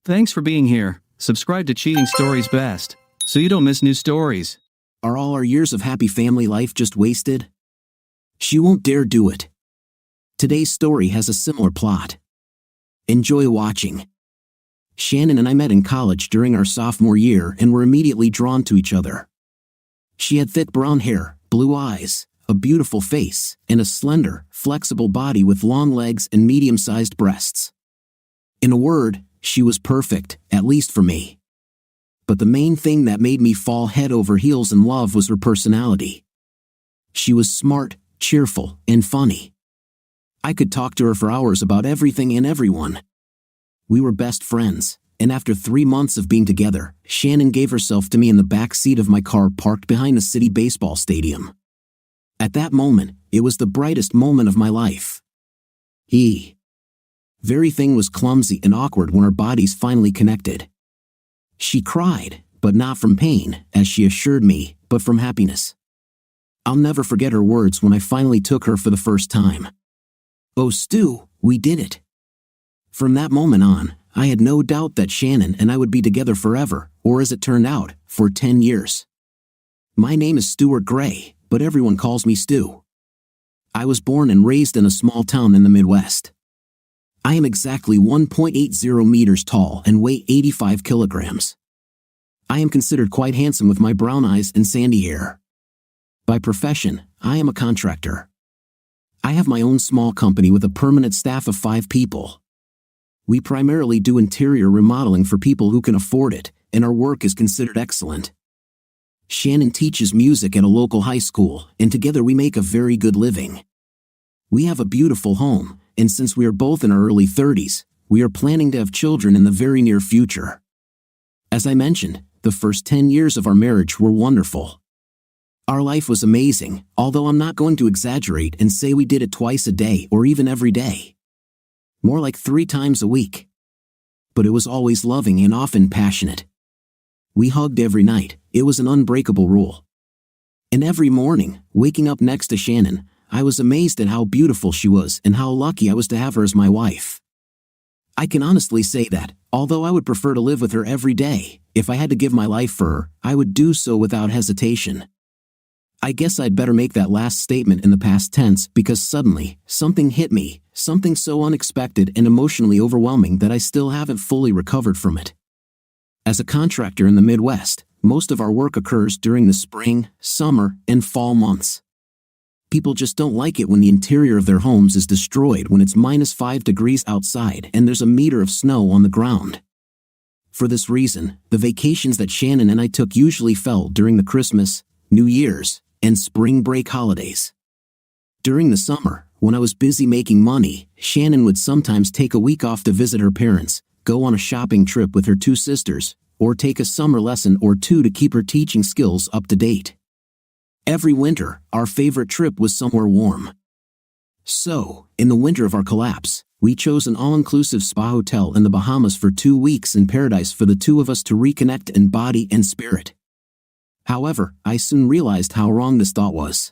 Thanks for being here. Subscribe to Cheating Stories Best, so you don't miss new stories. Are all our years of happy family life just wasted? She won't dare do it. Today's story has a similar plot. Enjoy watching. Shannon and I met in college during our sophomore year and were immediately drawn to each other. She had thick brown hair, blue eyes, a beautiful face, and a slender, flexible body with long legs and medium-sized breasts. In a word, she was perfect, at least for me. But the main thing that made me fall head over heels in love was her personality. She was smart, cheerful, and funny. I could talk to her for hours about everything and everyone. We were best friends, and after 3 months of being together, Shannon gave herself to me in the back seat of my car parked behind the city baseball stadium. At that moment, it was the brightest moment of my life. Very thing was clumsy and awkward when our bodies finally connected. She cried, but not from pain, as she assured me, but from happiness. I'll never forget her words when I finally took her for the first time. "Oh, Stu, we did it." From that moment on, I had no doubt that Shannon and I would be together forever, or as it turned out, for 10 years. My name is Stuart Gray, but everyone calls me Stu. I was born and raised in a small town in the Midwest. I am exactly 1.80 meters tall and weigh 85 kilograms. I am considered quite handsome with my brown eyes and sandy hair. By profession, I am a contractor. I have my own small company with a permanent staff of 5 people. We primarily do interior remodeling for people who can afford it, and our work is considered excellent. Shannon teaches music at a local high school, and together we make a very good living. We have a beautiful home, and since we are both in our early 30s, we are planning to have children in the very near future. As I mentioned, the first 10 years of our marriage were wonderful. Our life was amazing, although I'm not going to exaggerate and say we did it twice a day or even every day. More like 3 times a week. But it was always loving and often passionate. We hugged every night, it was an unbreakable rule. And every morning, waking up next to Shannon, I was amazed at how beautiful she was and how lucky I was to have her as my wife. I can honestly say that, although I would prefer to live with her every day, if I had to give my life for her, I would do so without hesitation. I guess I'd better make that last statement in the past tense because suddenly, something hit me, something so unexpected and emotionally overwhelming that I still haven't fully recovered from it. As a contractor in the Midwest, most of our work occurs during the spring, summer, and fall months. People just don't like it when the interior of their homes is destroyed when it's -5 degrees outside and there's a meter of snow on the ground. For this reason, the vacations that Shannon and I took usually fell during the Christmas, New Year's, and spring break holidays. During the summer, when I was busy making money, Shannon would sometimes take a week off to visit her parents, go on a shopping trip with her 2 sisters, or take a summer lesson or 2 to keep her teaching skills up to date. Every winter, our favorite trip was somewhere warm. So, in the winter of our collapse, we chose an all-inclusive spa hotel in the Bahamas for 2 weeks in paradise for the 2 of us to reconnect in body and spirit. However, I soon realized how wrong this thought was.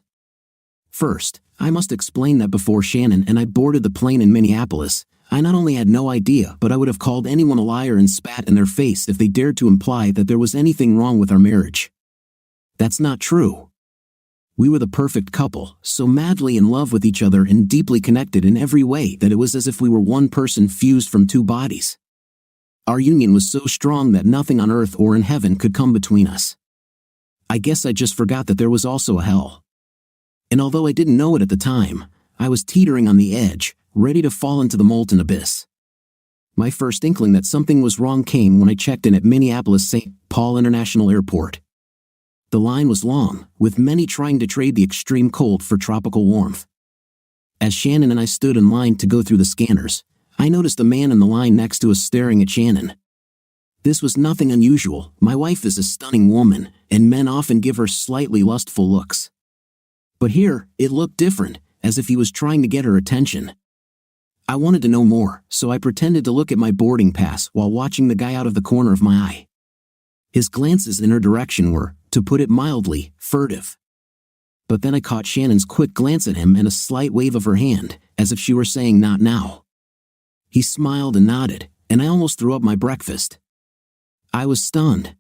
First, I must explain that before Shannon and I boarded the plane in Minneapolis, I not only had no idea but I would have called anyone a liar and spat in their face if they dared to imply that there was anything wrong with our marriage. That's not true. We were the perfect couple, so madly in love with each other and deeply connected in every way that it was as if we were one person fused from 2 bodies. Our union was so strong that nothing on earth or in heaven could come between us. I guess I just forgot that there was also a hell. And although I didn't know it at the time, I was teetering on the edge, ready to fall into the molten abyss. My first inkling that something was wrong came when I checked in at Minneapolis-St. Paul International Airport. The line was long, with many trying to trade the extreme cold for tropical warmth. As Shannon and I stood in line to go through the scanners, I noticed a man in the line next to us staring at Shannon. This was nothing unusual. My wife is a stunning woman, and men often give her slightly lustful looks. But here, it looked different, as if he was trying to get her attention. I wanted to know more, so I pretended to look at my boarding pass while watching the guy out of the corner of my eye. His glances in her direction were, to put it mildly, furtive. But then I caught Shannon's quick glance at him and a slight wave of her hand, as if she were saying not now. He smiled and nodded, and I almost threw up my breakfast. I was stunned.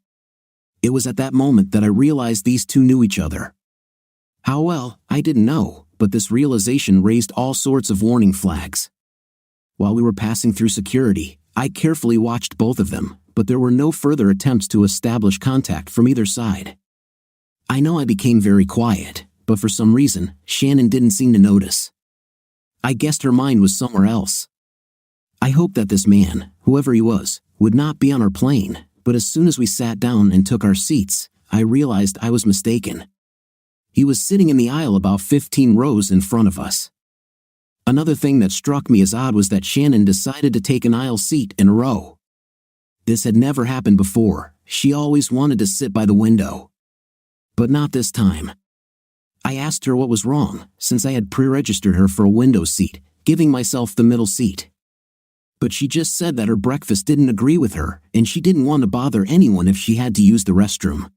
It was at that moment that I realized these two knew each other. How well, I didn't know, but this realization raised all sorts of warning flags. While we were passing through security, I carefully watched both of them, but there were no further attempts to establish contact from either side. I know I became very quiet, but for some reason, Shannon didn't seem to notice. I guessed her mind was somewhere else. I hoped that this man, whoever he was, would not be on our plane, but as soon as we sat down and took our seats, I realized I was mistaken. He was sitting in the aisle about 15 rows in front of us. Another thing that struck me as odd was that Shannon decided to take an aisle seat in a row. This had never happened before. She always wanted to sit by the window. But not this time. I asked her what was wrong, since I had pre-registered her for a window seat, giving myself the middle seat. But she just said that her breakfast didn't agree with her, and she didn't want to bother anyone if she had to use the restroom.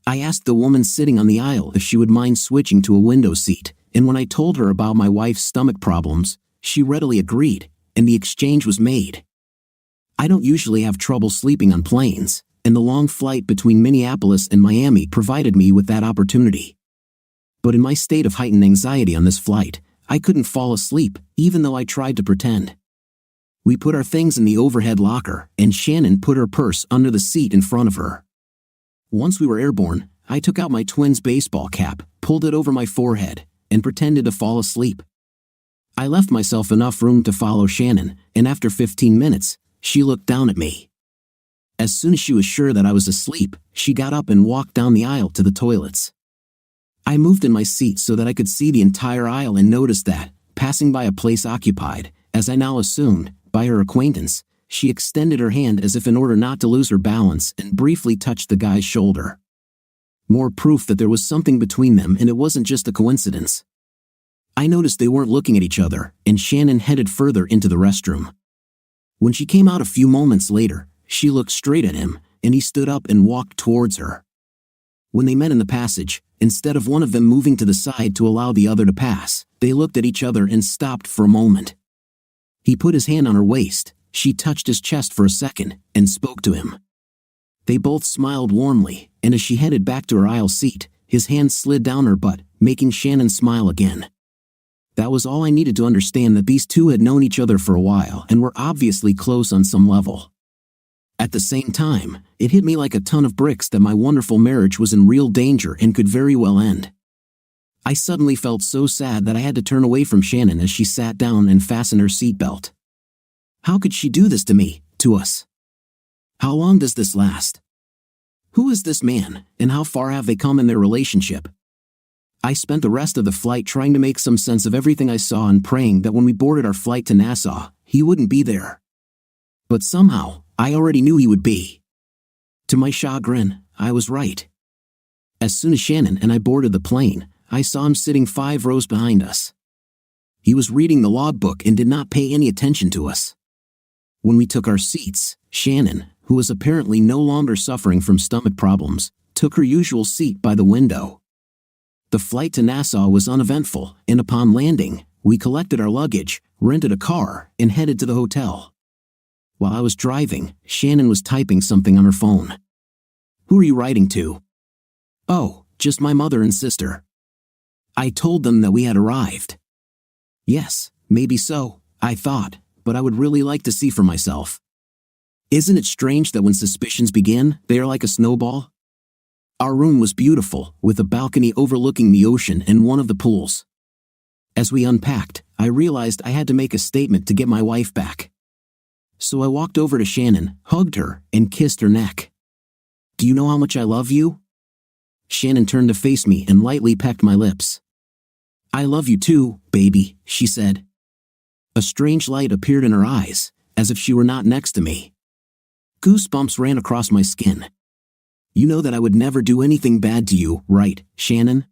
I asked the woman sitting on the aisle if she would mind switching to a window seat, and when I told her about my wife's stomach problems, she readily agreed, and the exchange was made. I don't usually have trouble sleeping on planes, and the long flight between Minneapolis and Miami provided me with that opportunity. But in my state of heightened anxiety on this flight, I couldn't fall asleep, even though I tried to pretend. We put our things in the overhead locker, and Shannon put her purse under the seat in front of her. Once we were airborne, I took out my twins' baseball cap, pulled it over my forehead, and pretended to fall asleep. I left myself enough room to follow Shannon, and after 15 minutes, she looked down at me. As soon as she was sure that I was asleep, she got up and walked down the aisle to the toilets. I moved in my seat so that I could see the entire aisle and noticed that, passing by a place occupied, as I now assumed, by her acquaintance, she extended her hand as if in order not to lose her balance and briefly touched the guy's shoulder. More proof that there was something between them and it wasn't just a coincidence. I noticed they weren't looking at each other, and Shannon headed further into the restroom. When she came out a few moments later, she looked straight at him, and he stood up and walked towards her. When they met in the passage, instead of one of them moving to the side to allow the other to pass, they looked at each other and stopped for a moment. He put his hand on her waist, she touched his chest for a second, and spoke to him. They both smiled warmly, and as she headed back to her aisle seat, his hand slid down her butt, making Shannon smile again. That was all I needed to understand that these two had known each other for a while and were obviously close on some level. At the same time, it hit me like a ton of bricks that my wonderful marriage was in real danger and could very well end. I suddenly felt so sad that I had to turn away from Shannon as she sat down and fastened her seatbelt. How could she do this to me, to us? How long does this last? Who is this man, and how far have they come in their relationship? I spent the rest of the flight trying to make some sense of everything I saw and praying that when we boarded our flight to Nassau, he wouldn't be there. But somehow, I already knew he would be. To my chagrin, I was right. As soon as Shannon and I boarded the plane, I saw him sitting 5 rows behind us. He was reading the logbook and did not pay any attention to us. When we took our seats, Shannon, who was apparently no longer suffering from stomach problems, took her usual seat by the window. The flight to Nassau was uneventful, and upon landing, we collected our luggage, rented a car, and headed to the hotel. While I was driving, Shannon was typing something on her phone. "Who are you writing to?" "Oh, just my mother and sister." I told them that we had arrived. Yes, maybe so, I thought, but I would really like to see for myself. Isn't it strange that when suspicions begin, they are like a snowball? Our room was beautiful, with a balcony overlooking the ocean and one of the pools. As we unpacked, I realized I had to make a statement to get my wife back. So I walked over to Shannon, hugged her, and kissed her neck. "Do you know how much I love you?" Shannon turned to face me and lightly pecked my lips. "I love you too, baby," she said. A strange light appeared in her eyes, as if she were not next to me. Goosebumps ran across my skin. "You know that I would never do anything bad to you, right, Shannon?"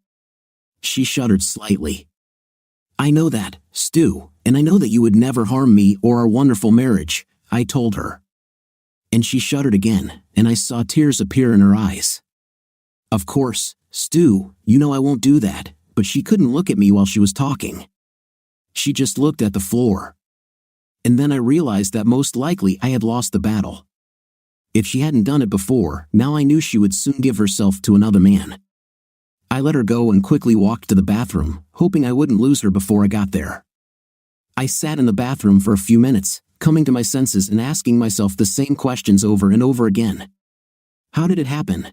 She shuddered slightly. "I know that, Stu, and I know that you would never harm me or our wonderful marriage," I told her. And she shuddered again, and I saw tears appear in her eyes. "Of course, Stu, you know I won't do that," but she couldn't look at me while she was talking. She just looked at the floor. And then I realized that most likely I had lost the battle. If she hadn't done it before, now I knew she would soon give herself to another man. I let her go and quickly walked to the bathroom, hoping I wouldn't lose her before I got there. I sat in the bathroom for a few minutes, coming to my senses and asking myself the same questions over and over again. How did it happen?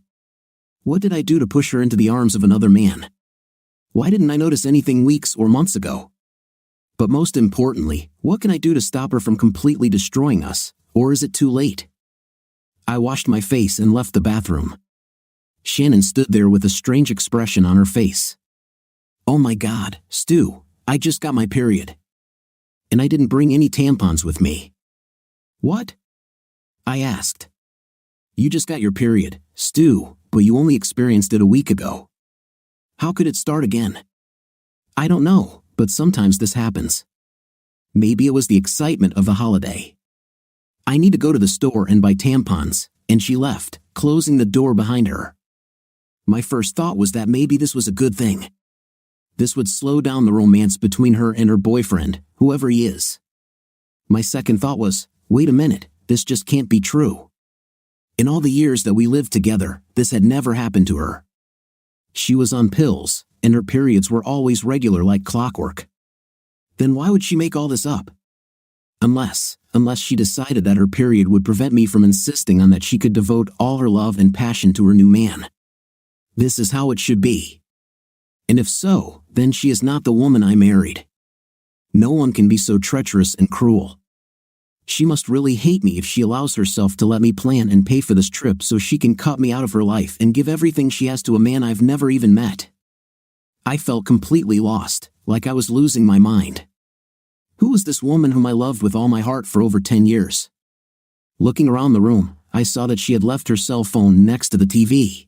What did I do to push her into the arms of another man? Why didn't I notice anything weeks or months ago? But most importantly, what can I do to stop her from completely destroying us, or is it too late? I washed my face and left the bathroom. Shannon stood there with a strange expression on her face. Oh my God, Stu, I just got my period. And I didn't bring any tampons with me. What? I asked. You just got your period, Stu, but you only experienced it a week ago. How could it start again? I don't know, but sometimes this happens. Maybe it was the excitement of the holiday. I need to go to the store and buy tampons, and she left, closing the door behind her. My first thought was that maybe this was a good thing. This would slow down the romance between her and her boyfriend, whoever he is. My second thought was, wait a minute, this just can't be true. In all the years that we lived together, this had never happened to her. She was on pills, and her periods were always regular like clockwork. Then why would she make all this up? Unless she decided that her period would prevent me from insisting on that she could devote all her love and passion to her new man. This is how it should be. And if so, then she is not the woman I married. No one can be so treacherous and cruel. She must really hate me if she allows herself to let me plan and pay for this trip so she can cut me out of her life and give everything she has to a man I've never even met. I felt completely lost, like I was losing my mind. Who was this woman whom I loved with all my heart for over 10 years? Looking around the room, I saw that she had left her cell phone next to the TV.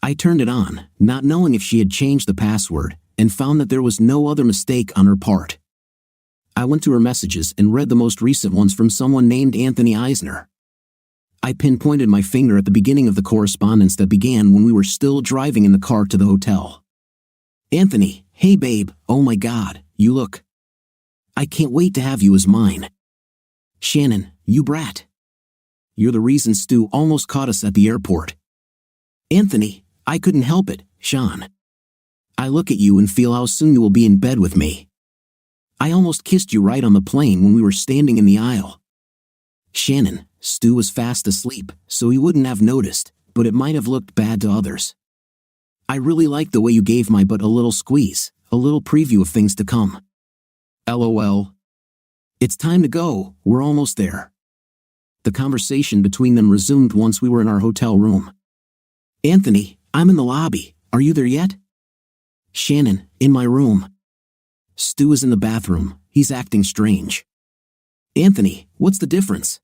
I turned it on, not knowing if she had changed the password, and found that there was no other mistake on her part. I went to her messages and read the most recent ones from someone named Anthony Eisner. I pinpointed my finger at the beginning of the correspondence that began when we were still driving in the car to the hotel. Anthony, hey babe, oh my God, you look. I can't wait to have you as mine. Shannon, you brat. You're the reason Stu almost caught us at the airport. Anthony, I couldn't help it, Sean. I look at you and feel how soon you will be in bed with me. I almost kissed you right on the plane when we were standing in the aisle. Shannon, Stu was fast asleep, so he wouldn't have noticed, but it might have looked bad to others. I really liked the way you gave my butt a little squeeze, a little preview of things to come. LOL. It's time to go, we're almost there. The conversation between them resumed once we were in our hotel room. Anthony, I'm in the lobby, are you there yet? Shannon, in my room. Stu is in the bathroom, he's acting strange. Anthony, what's the difference?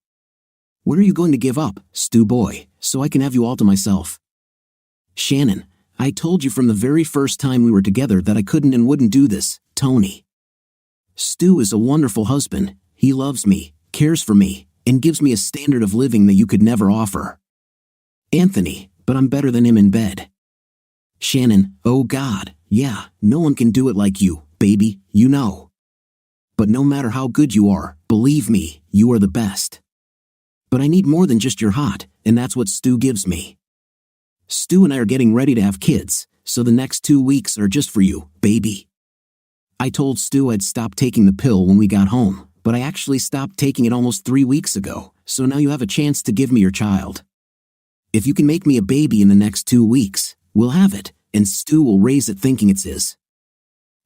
What are you going to give up, Stu boy, so I can have you all to myself? Shannon, I told you from the very first time we were together that I couldn't and wouldn't do this, Tony. Stu is a wonderful husband, he loves me, cares for me, and gives me a standard of living that you could never offer. Anthony, but I'm better than him in bed. Shannon, oh God, yeah, no one can do it like you, baby, you know. But no matter how good you are, believe me, you are the best. But I need more than just your hot, and that's what Stu gives me. Stu and I are getting ready to have kids, so the next 2 weeks are just for you, baby. I told Stu I'd stop taking the pill when we got home, but I actually stopped taking it almost 3 weeks ago, so now you have a chance to give me your child. If you can make me a baby in the next 2 weeks, we'll have it, and Stu will raise it thinking it's his.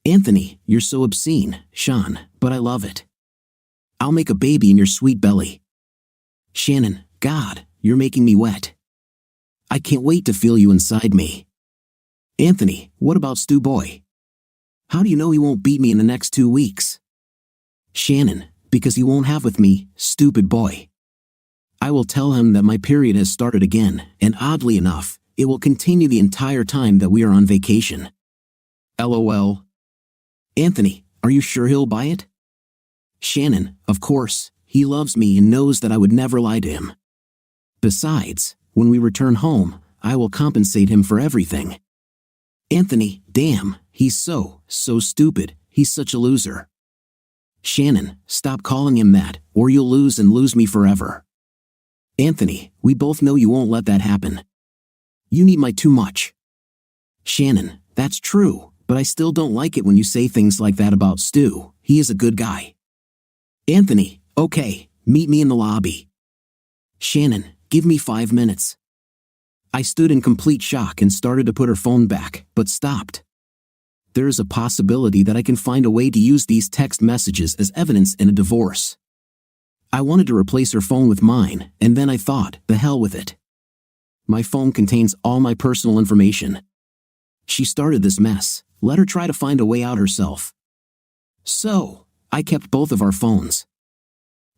Anthony, you're so obscene, Sean, but I love it. I'll make a baby in your sweet belly. Shannon, God, you're making me wet. I can't wait to feel you inside me. Anthony, what about Stu boy? How do you know he won't beat me in the next 2 weeks? Shannon, because he won't have with me, stupid boy. I will tell him that my period has started again, and oddly enough, it will continue the entire time that we are on vacation. LOL. Anthony, are you sure he'll buy it? Shannon, of course, he loves me and knows that I would never lie to him. Besides, when we return home, I will compensate him for everything. Anthony, damn, he's so stupid, he's such a loser. Shannon, stop calling him that, or you'll lose me forever. Anthony, we both know you won't let that happen. You need my too much. Shannon, that's true, but I still don't like it when you say things like that about Stu. He is a good guy. Anthony, okay, meet me in the lobby. Shannon, give me 5 minutes. I stood in complete shock and started to put her phone back, but stopped. There is a possibility that I can find a way to use these text messages as evidence in a divorce. I wanted to replace her phone with mine, and then I thought, the hell with it. My phone contains all my personal information. She started this mess, let her try to find a way out herself. So, I kept both of our phones.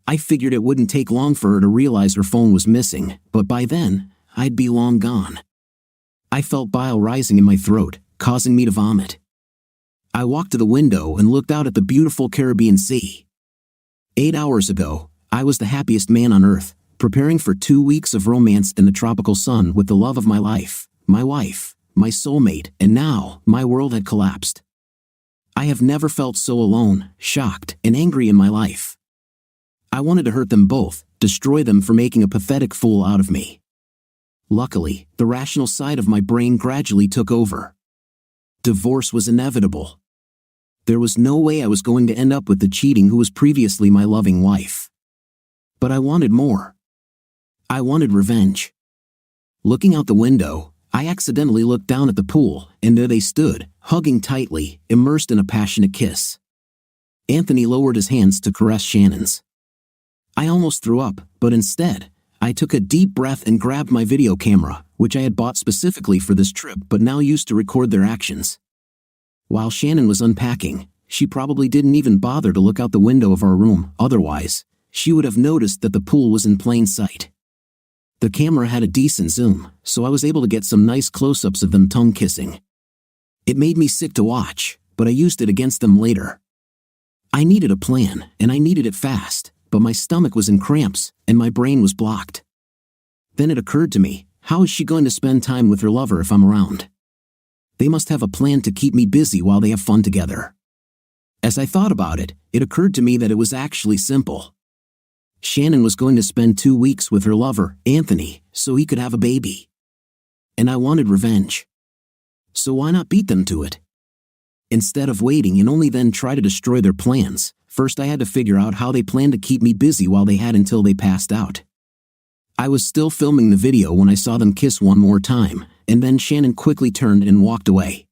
I figured it wouldn't take long for her to realize her phone was missing, but by then, I'd be long gone. I felt bile rising in my throat, causing me to vomit. I walked to the window and looked out at the beautiful Caribbean Sea. 8 hours ago, I was the happiest man on earth, preparing for 2 weeks of romance in the tropical sun with the love of my life, my wife, my soulmate, and now, my world had collapsed. I have never felt so alone, shocked, and angry in my life. I wanted to hurt them both, destroy them for making a pathetic fool out of me. Luckily, the rational side of my brain gradually took over. Divorce was inevitable. There was no way I was going to end up with the cheating who was previously my loving wife. But I wanted more. I wanted revenge. Looking out the window, I accidentally looked down at the pool, and there they stood, hugging tightly, immersed in a passionate kiss. Anthony lowered his hands to caress Shannon's. I almost threw up, but instead, I took a deep breath and grabbed my video camera, which I had bought specifically for this trip but now used to record their actions. While Shannon was unpacking, she probably didn't even bother to look out the window of our room, otherwise, she would have noticed that the pool was in plain sight. The camera had a decent zoom, so I was able to get some nice close-ups of them tongue-kissing. It made me sick to watch, but I used it against them later. I needed a plan, and I needed it fast, but my stomach was in cramps, and my brain was blocked. Then it occurred to me, how is she going to spend time with her lover if I'm around? They must have a plan to keep me busy while they have fun together. As I thought about it, it occurred to me that it was actually simple. Shannon was going to spend 2 weeks with her lover, Anthony, so he could have a baby. And I wanted revenge. So why not beat them to it? Instead of waiting and only then try to destroy their plans, first I had to figure out how they planned to keep me busy while they had until they passed out. I was still filming the video when I saw them kiss one more time, and then Shannon quickly turned and walked away.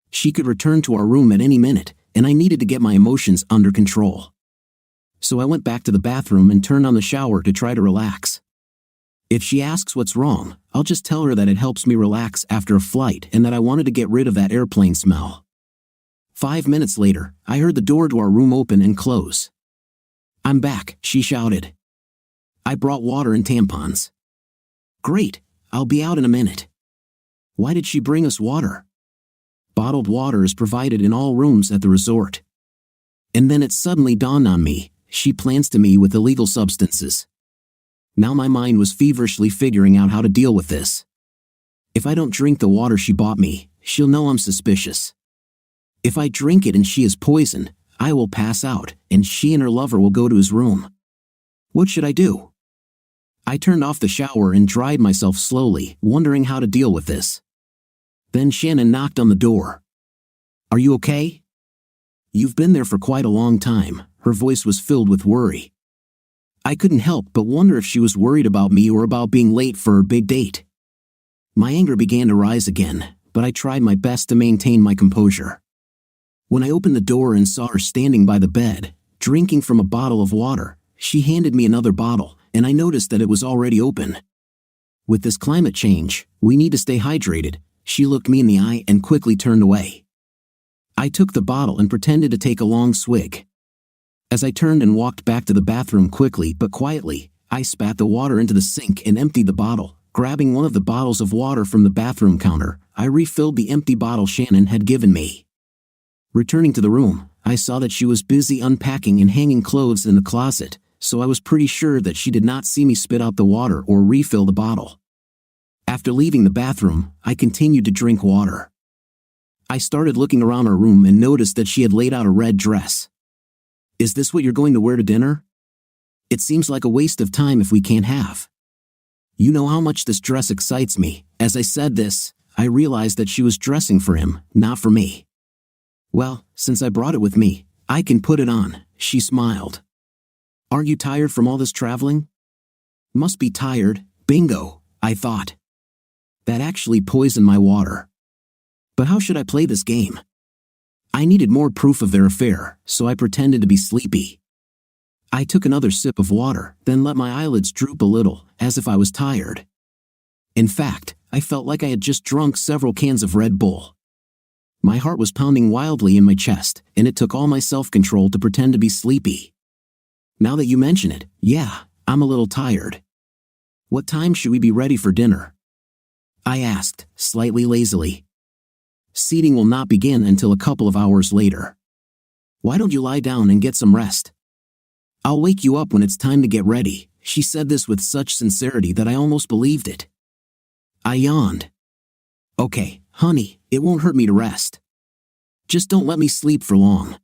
She could return to our room at any minute, and I needed to get my emotions under control. So I went back to the bathroom and turned on the shower to try to relax. If she asks what's wrong, I'll just tell her that it helps me relax after a flight and that I wanted to get rid of that airplane smell. 5 minutes later, I heard the door to our room open and close. "I'm back," she shouted. "I brought water and tampons." "Great, I'll be out in a minute." Why did she bring us water? Bottled water is provided in all rooms at the resort. And then it suddenly dawned on me, she plans to me with illegal substances. Now my mind was feverishly figuring out how to deal with this. If I don't drink the water she bought me, she'll know I'm suspicious. If I drink it and she is poisoned, I will pass out, and she and her lover will go to his room. What should I do? I turned off the shower and dried myself slowly, wondering how to deal with this. Then Shannon knocked on the door. "Are you okay?" "You've been there for quite a long time." Her voice was filled with worry. I couldn't help but wonder if she was worried about me or about being late for her big date. My anger began to rise again, but I tried my best to maintain my composure. When I opened the door and saw her standing by the bed, drinking from a bottle of water, she handed me another bottle, and I noticed that it was already open. "With this climate change, we need to stay hydrated." She looked me in the eye and quickly turned away. I took the bottle and pretended to take a long swig. As I turned and walked back to the bathroom quickly but quietly, I spat the water into the sink and emptied the bottle. Grabbing one of the bottles of water from the bathroom counter, I refilled the empty bottle Shannon had given me. Returning to the room, I saw that she was busy unpacking and hanging clothes in the closet, so I was pretty sure that she did not see me spit out the water or refill the bottle. After leaving the bathroom, I continued to drink water. I started looking around her room and noticed that she had laid out a red dress. Is this what you're going to wear to dinner? It seems like a waste of time if we can't have. You know how much this dress excites me. As I said this, I realized that she was dressing for him, not for me. Well, since I brought it with me, I can put it on, she smiled. Aren't you tired from all this traveling? Must be tired, bingo, I thought. That actually poisoned my water. But how should I play this game? I needed more proof of their affair, so I pretended to be sleepy. I took another sip of water, then let my eyelids droop a little, as if I was tired. In fact, I felt like I had just drunk several cans of Red Bull. My heart was pounding wildly in my chest, and it took all my self-control to pretend to be sleepy. Now that you mention it, yeah, I'm a little tired. What time should we be ready for dinner? I asked, slightly lazily. Seating will not begin until a couple of hours later. Why don't you lie down and get some rest? I'll wake you up when it's time to get ready. She said this with such sincerity that I almost believed it. I yawned. Okay, honey, it won't hurt me to rest. Just don't let me sleep for long.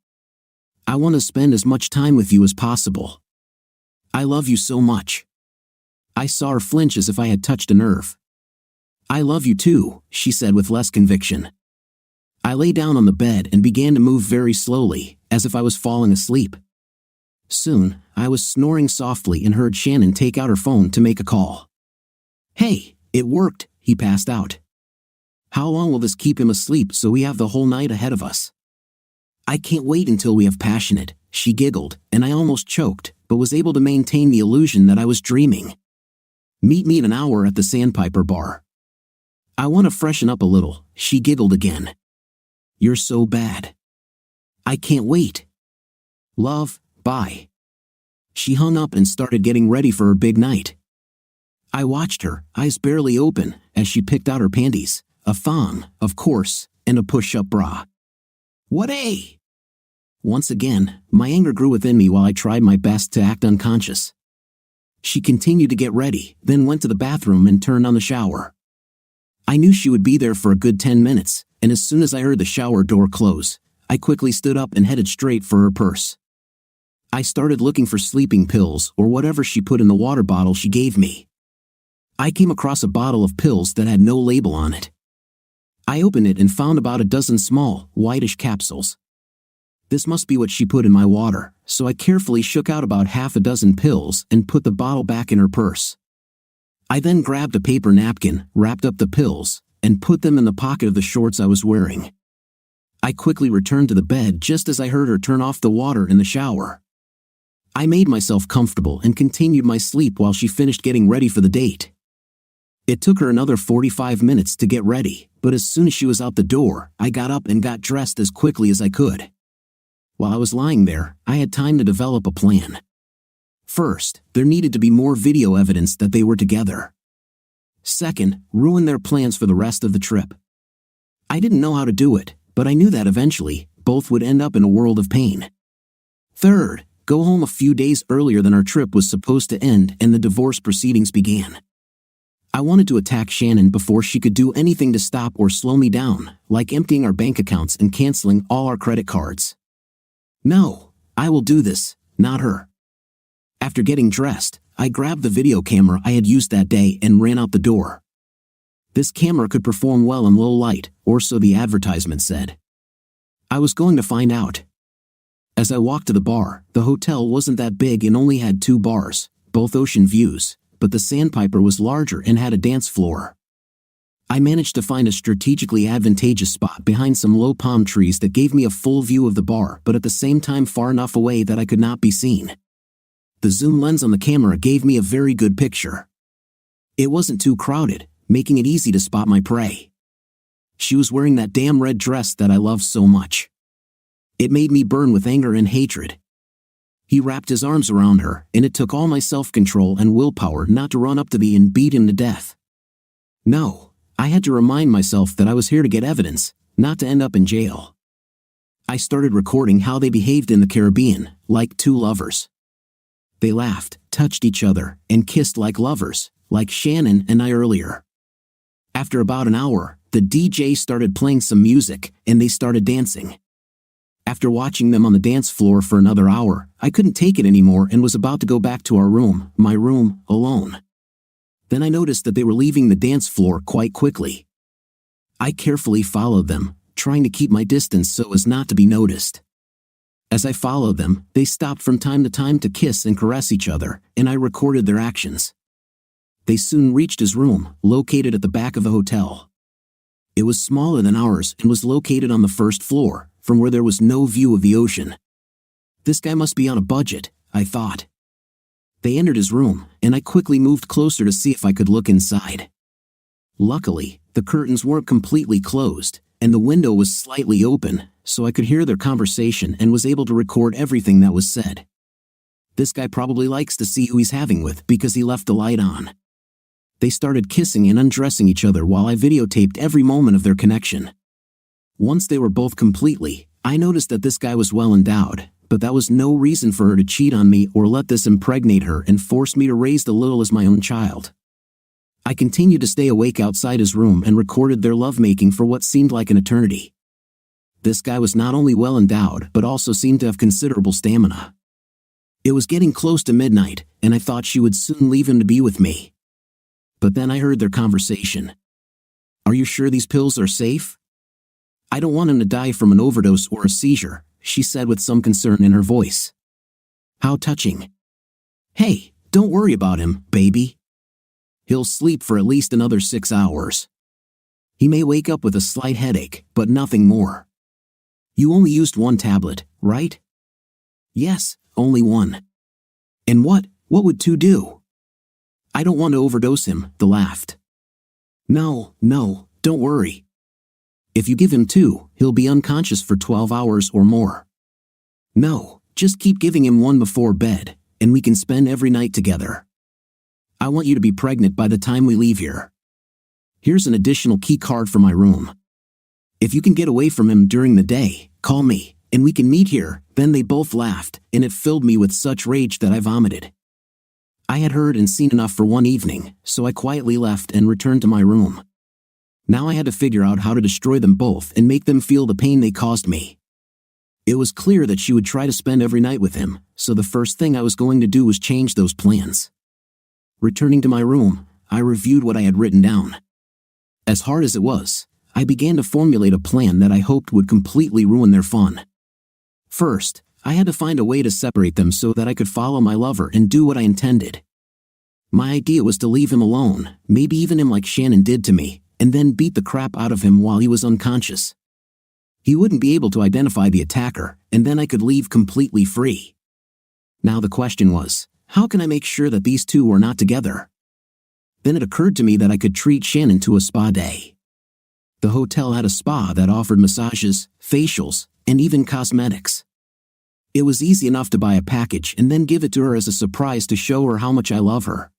I want to spend as much time with you as possible. I love you so much. I saw her flinch as if I had touched a nerve. I love you too, she said with less conviction. I lay down on the bed and began to move very slowly, as if I was falling asleep. Soon, I was snoring softly and heard Shannon take out her phone to make a call. Hey, it worked, he passed out. How long will this keep him asleep so we have the whole night ahead of us? I can't wait until we have passionate, she giggled, and I almost choked, but was able to maintain the illusion that I was dreaming. Meet me in an hour at the Sandpiper bar. I want to freshen up a little, she giggled again. You're so bad. I can't wait. Love, bye. She hung up and started getting ready for her big night. I watched her, eyes barely open, as she picked out her panties, a thong, of course, and a push-up bra. What a! Once again, my anger grew within me while I tried my best to act unconscious. She continued to get ready, then went to the bathroom and turned on the shower. I knew she would be there for a good 10 minutes, and as soon as I heard the shower door close, I quickly stood up and headed straight for her purse. I started looking for sleeping pills or whatever she put in the water bottle she gave me. I came across a bottle of pills that had no label on it. I opened it and found about a dozen small, whitish capsules. This must be what she put in my water, so I carefully shook out about half a dozen pills and put the bottle back in her purse. I then grabbed a paper napkin, wrapped up the pills, and put them in the pocket of the shorts I was wearing. I quickly returned to the bed just as I heard her turn off the water in the shower. I made myself comfortable and continued my sleep while she finished getting ready for the date. It took her another 45 minutes to get ready, but as soon as she was out the door, I got up and got dressed as quickly as I could. While I was lying there, I had time to develop a plan. First, there needed to be more video evidence that they were together. Second, ruin their plans for the rest of the trip. I didn't know how to do it, but I knew that eventually, both would end up in a world of pain. Third, go home a few days earlier than our trip was supposed to end and the divorce proceedings began. I wanted to attack Shannon before she could do anything to stop or slow me down, like emptying our bank accounts and canceling all our credit cards. No, I will do this, not her. After getting dressed, I grabbed the video camera I had used that day and ran out the door. This camera could perform well in low light, or so the advertisement said. I was going to find out. As I walked to the bar, the hotel wasn't that big and only had 2 bars, both ocean views, but the Sandpiper was larger and had a dance floor. I managed to find a strategically advantageous spot behind some low palm trees that gave me a full view of the bar but at the same time far enough away that I could not be seen. The zoom lens on the camera gave me a very good picture. It wasn't too crowded, making it easy to spot my prey. She was wearing that damn red dress that I love so much. It made me burn with anger and hatred. He wrapped his arms around her, and it took all my self-control and willpower not to run up to me and beat him to death. No, I had to remind myself that I was here to get evidence, not to end up in jail. I started recording how they behaved in the Caribbean, like 2 lovers. They laughed, touched each other, and kissed like lovers, like Shannon and I earlier. After about an hour, the DJ started playing some music, and they started dancing. After watching them on the dance floor for another hour, I couldn't take it anymore and was about to go back to my room, alone. Then I noticed that they were leaving the dance floor quite quickly. I carefully followed them, trying to keep my distance so as not to be noticed. As I followed them, they stopped from time to time to kiss and caress each other, and I recorded their actions. They soon reached his room, located at the back of the hotel. It was smaller than ours and was located on the first floor, from where there was no view of the ocean. This guy must be on a budget, I thought. They entered his room, and I quickly moved closer to see if I could look inside. Luckily, the curtains weren't completely closed, and the window was slightly open, so I could hear their conversation and was able to record everything that was said. This guy probably likes to see who he's having with because he left the light on. They started kissing and undressing each other while I videotaped every moment of their connection. Once they were both completely, I noticed that this guy was well endowed, but that was no reason for her to cheat on me or let this impregnate her and force me to raise the little as my own child. I continued to stay awake outside his room and recorded their lovemaking for what seemed like an eternity. This guy was not only well endowed but also seemed to have considerable stamina. It was getting close to midnight, and I thought she would soon leave him to be with me. But then I heard their conversation. "Are you sure these pills are safe? I don't want him to die from an overdose or a seizure," she said with some concern in her voice. "How touching. Hey, don't worry about him, baby. He'll sleep for at least another 6 hours. He may wake up with a slight headache, but nothing more. You only used one tablet, right?" "Yes, only one." "And what would 2 do?" "I don't want to overdose him," they laughed. No, don't worry. If you give him 2, he'll be unconscious for 12 hours or more. No, just keep giving him 1 before bed, and we can spend every night together. I want you to be pregnant by the time we leave here. Here's an additional key card for my room. If you can get away from him during the day, call me, and we can meet here." Then they both laughed, and it filled me with such rage that I vomited. I had heard and seen enough for one evening, so I quietly left and returned to my room. Now I had to figure out how to destroy them both and make them feel the pain they caused me. It was clear that she would try to spend every night with him, so the first thing I was going to do was change those plans. Returning to my room, I reviewed what I had written down. As hard as it was, I began to formulate a plan that I hoped would completely ruin their fun. First, I had to find a way to separate them so that I could follow my lover and do what I intended. My idea was to leave him alone, maybe even him like Shannon did to me, and then beat the crap out of him while he was unconscious. He wouldn't be able to identify the attacker, and then I could leave completely free. Now the question was, how can I make sure that these 2 were not together? Then it occurred to me that I could treat Shannon to a spa day. The hotel had a spa that offered massages, facials, and even cosmetics. It was easy enough to buy a package and then give it to her as a surprise to show her how much I love her.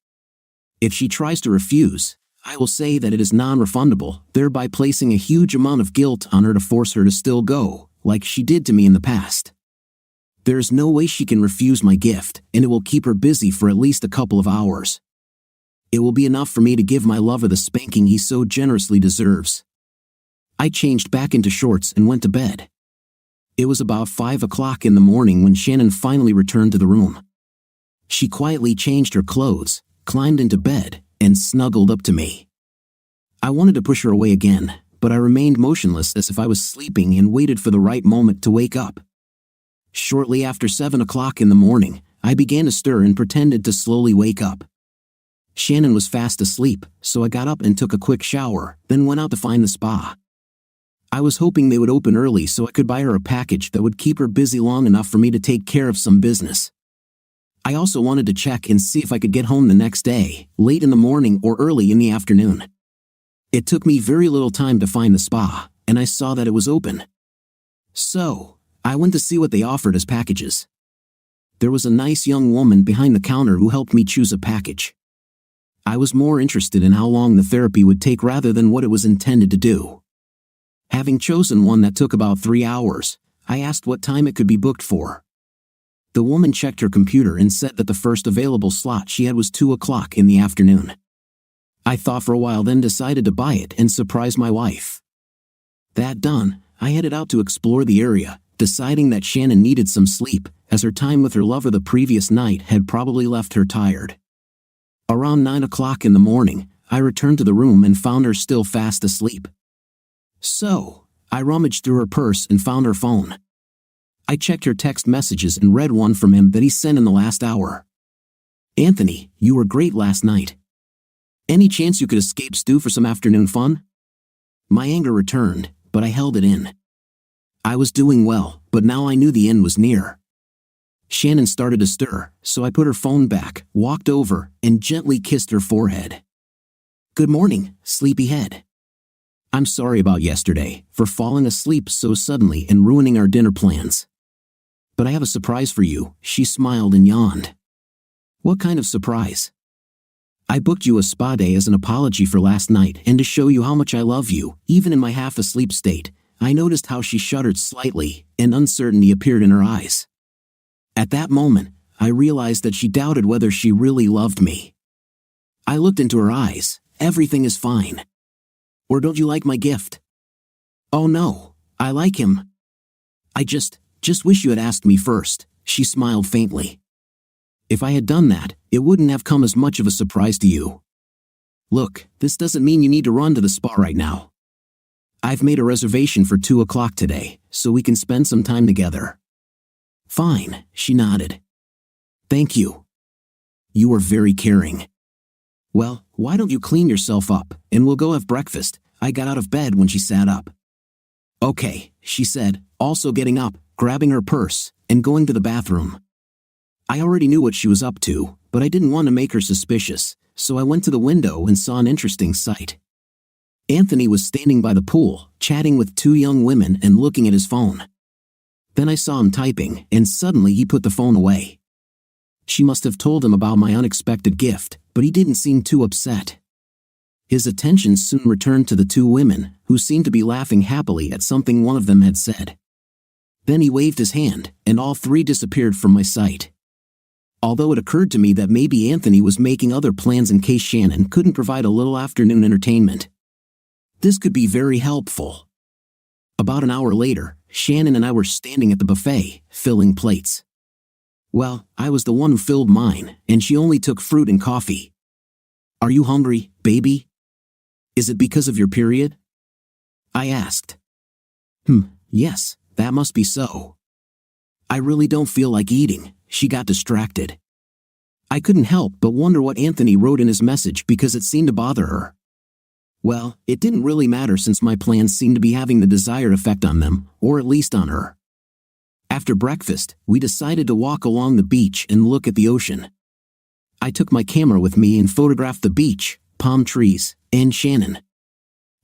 If she tries to refuse, I will say that it is non-refundable, thereby placing a huge amount of guilt on her to force her to still go, like she did to me in the past. There is no way she can refuse my gift, and it will keep her busy for at least a couple of hours. It will be enough for me to give my lover the spanking he so generously deserves. I changed back into shorts and went to bed. It was about 5 o'clock in the morning when Shannon finally returned to the room. She quietly changed her clothes, climbed into bed, and snuggled up to me. I wanted to push her away again, but I remained motionless as if I was sleeping and waited for the right moment to wake up. Shortly after 7 o'clock in the morning, I began to stir and pretended to slowly wake up. Shannon was fast asleep, so I got up and took a quick shower, then went out to find the spa. I was hoping they would open early so I could buy her a package that would keep her busy long enough for me to take care of some business. I also wanted to check and see if I could get home the next day, late in the morning or early in the afternoon. It took me very little time to find the spa, and I saw that it was open. So, I went to see what they offered as packages. There was a nice young woman behind the counter who helped me choose a package. I was more interested in how long the therapy would take rather than what it was intended to do. Having chosen one that took about 3 hours, I asked what time it could be booked for. The woman checked her computer and said that the first available slot she had was 2 o'clock in the afternoon. I thought for a while, then decided to buy it and surprise my wife. That done, I headed out to explore the area, deciding that Shannon needed some sleep, as her time with her lover the previous night had probably left her tired. Around 9 o'clock in the morning, I returned to the room and found her still fast asleep. So, I rummaged through her purse and found her phone. I checked her text messages and read one from him that he sent in the last hour. "Anthony, you were great last night. Any chance you could escape Stu for some afternoon fun?" My anger returned, but I held it in. I was doing well, but now I knew the end was near. Shannon started to stir, so I put her phone back, walked over, and gently kissed her forehead. "Good morning, sleepyhead. I'm sorry about yesterday, for falling asleep so suddenly and ruining our dinner plans. But I have a surprise for you." She smiled and yawned. "What kind of surprise?" "I booked you a spa day as an apology for last night and to show you how much I love you." Even in my half-asleep state, I noticed how she shuddered slightly, and uncertainty appeared in her eyes. At that moment, I realized that she doubted whether she really loved me. I looked into her eyes. "Everything is fine. Or don't you like my gift?" "Oh no, I like him. I just wish you had asked me first." She smiled faintly. "If I had done that, it wouldn't have come as much of a surprise to you. Look, this doesn't mean you need to run to the spa right now. I've made a reservation for 2 o'clock today, so we can spend some time together." "Fine," she nodded. "Thank you. You are very caring. Well, why don't you clean yourself up, and we'll go have breakfast?" I got out of bed when she sat up. "Okay," she said, also getting up, grabbing her purse, and going to the bathroom. I already knew what she was up to, but I didn't want to make her suspicious, so I went to the window and saw an interesting sight. Anthony was standing by the pool, chatting with 2 young women and looking at his phone. Then I saw him typing, and suddenly he put the phone away. She must have told him about my unexpected gift, but he didn't seem too upset. His attention soon returned to the 2 women, who seemed to be laughing happily at something one of them had said. Then he waved his hand, and all 3 disappeared from my sight. Although it occurred to me that maybe Anthony was making other plans in case Shannon couldn't provide a little afternoon entertainment. This could be very helpful. About an hour later, Shannon and I were standing at the buffet, filling plates. Well, I was the one who filled mine, and she only took fruit and coffee. "Are you hungry, baby? Is it because of your period?" I asked. Yes, that must be so. I really don't feel like eating." She got distracted. I couldn't help but wonder what Anthony wrote in his message because it seemed to bother her. Well, it didn't really matter since my plans seemed to be having the desired effect on them, or at least on her. After breakfast, we decided to walk along the beach and look at the ocean. I took my camera with me and photographed the beach, palm trees, and Shannon.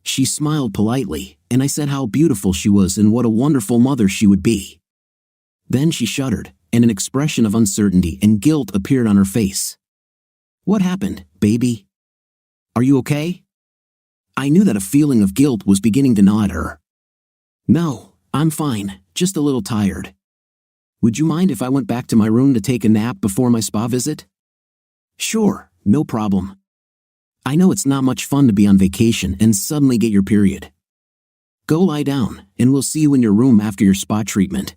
She smiled politely, and I said how beautiful she was and what a wonderful mother she would be. Then she shuddered, and an expression of uncertainty and guilt appeared on her face. "What happened, baby? Are you okay?" I knew that a feeling of guilt was beginning to gnaw at her. "No, I'm fine, just a little tired. Would you mind if I went back to my room to take a nap before my spa visit?" "Sure, no problem. I know it's not much fun to be on vacation and suddenly get your period. Go lie down, and we'll see you in your room after your spa treatment.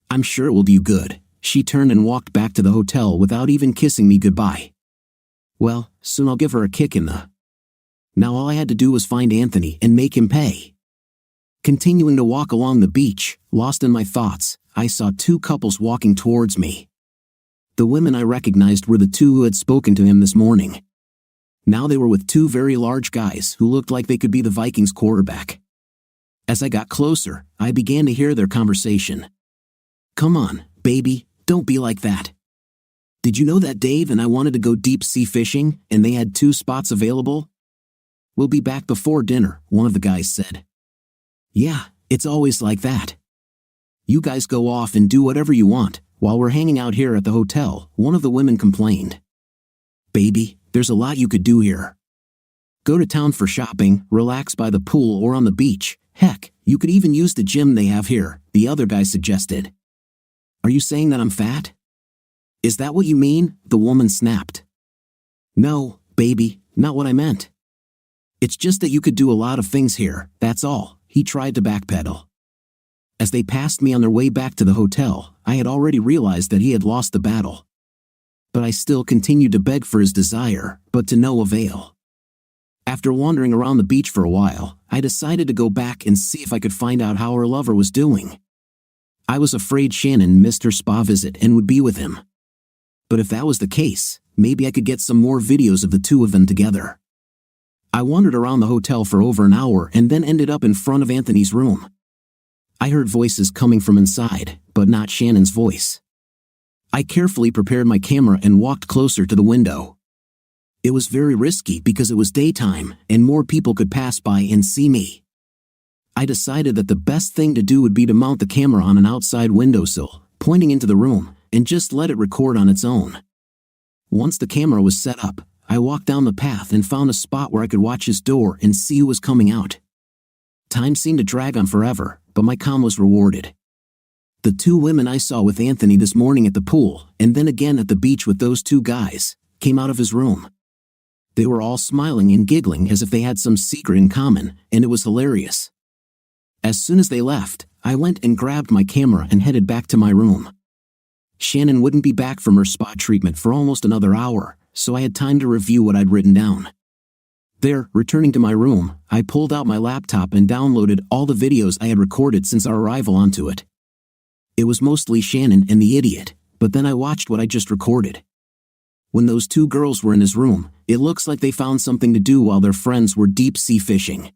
I'm sure it will do you good." She turned and walked back to the hotel without even kissing me goodbye. Well, soon I'll give her a kick in the... Now all I had to do was find Anthony and make him pay. Continuing to walk along the beach, lost in my thoughts, I saw 2 couples walking towards me. The women I recognized were the 2 who had spoken to him this morning. Now they were with 2 very large guys who looked like they could be the Vikings quarterback. As I got closer, I began to hear their conversation. "Come on, baby, don't be like that. Did you know that Dave and I wanted to go deep sea fishing, and they had 2 spots available? We'll be back before dinner," one of the guys said. "Yeah, it's always like that. You guys go off and do whatever you want, while we're hanging out here at the hotel," one of the women complained. "Baby, there's a lot you could do here. Go to town for shopping, relax by the pool or on the beach. Heck, you could even use the gym they have here," the other guy suggested. "Are you saying that I'm fat? Is that what you mean?" the woman snapped. "No, baby, not what I meant. It's just that you could do a lot of things here, that's all," he tried to backpedal. As they passed me on their way back to the hotel, I had already realized that he had lost the battle. But I still continued to beg for his desire, but to no avail. After wandering around the beach for a while, I decided to go back and see if I could find out how her lover was doing. I was afraid Shannon missed her spa visit and would be with him. But if that was the case, maybe I could get some more videos of the two of them together. I wandered around the hotel for over an hour and then ended up in front of Anthony's room. I heard voices coming from inside, but not Shannon's voice. I carefully prepared my camera and walked closer to the window. It was very risky because it was daytime and more people could pass by and see me. I decided that the best thing to do would be to mount the camera on an outside windowsill, pointing into the room, and just let it record on its own. Once the camera was set up, I walked down the path and found a spot where I could watch his door and see who was coming out. Time seemed to drag on forever, but my calm was rewarded. The two women I saw with Anthony this morning at the pool, and then again at the beach with those two guys, came out of his room. They were all smiling and giggling as if they had some secret in common, and it was hilarious. As soon as they left, I went and grabbed my camera and headed back to my room. Shannon wouldn't be back from her spa treatment for almost another hour, so I had time to review what I'd written down. There, returning to my room, I pulled out my laptop and downloaded all the videos I had recorded since our arrival onto it. It was mostly Shannon and the idiot, but then I watched what I just recorded. When those two girls were in his room, it looks like they found something to do while their friends were deep-sea fishing.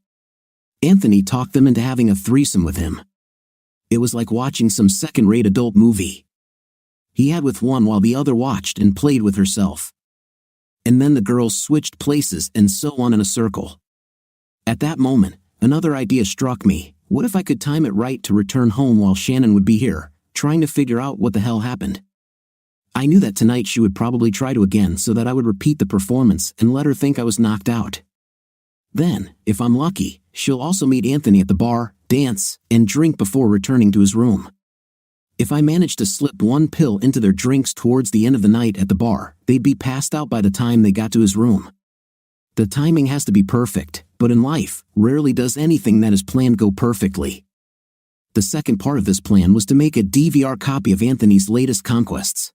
Anthony talked them into having a threesome with him. It was like watching some second-rate adult movie. He had with one while the other watched and played with herself. And then the girls switched places and so on in a circle. At that moment, another idea struck me. What if I could time it right to return home while Shannon would be here, trying to figure out what the hell happened? I knew that tonight she would probably try to again so that I would repeat the performance and let her think I was knocked out. Then, if I'm lucky, she'll also meet Anthony at the bar, dance, and drink before returning to his room. If I managed to slip one pill into their drinks towards the end of the night at the bar, they'd be passed out by the time they got to his room. The timing has to be perfect, but in life, rarely does anything that is planned go perfectly. The second part of this plan was to make a DVR copy of Anthony's latest conquests.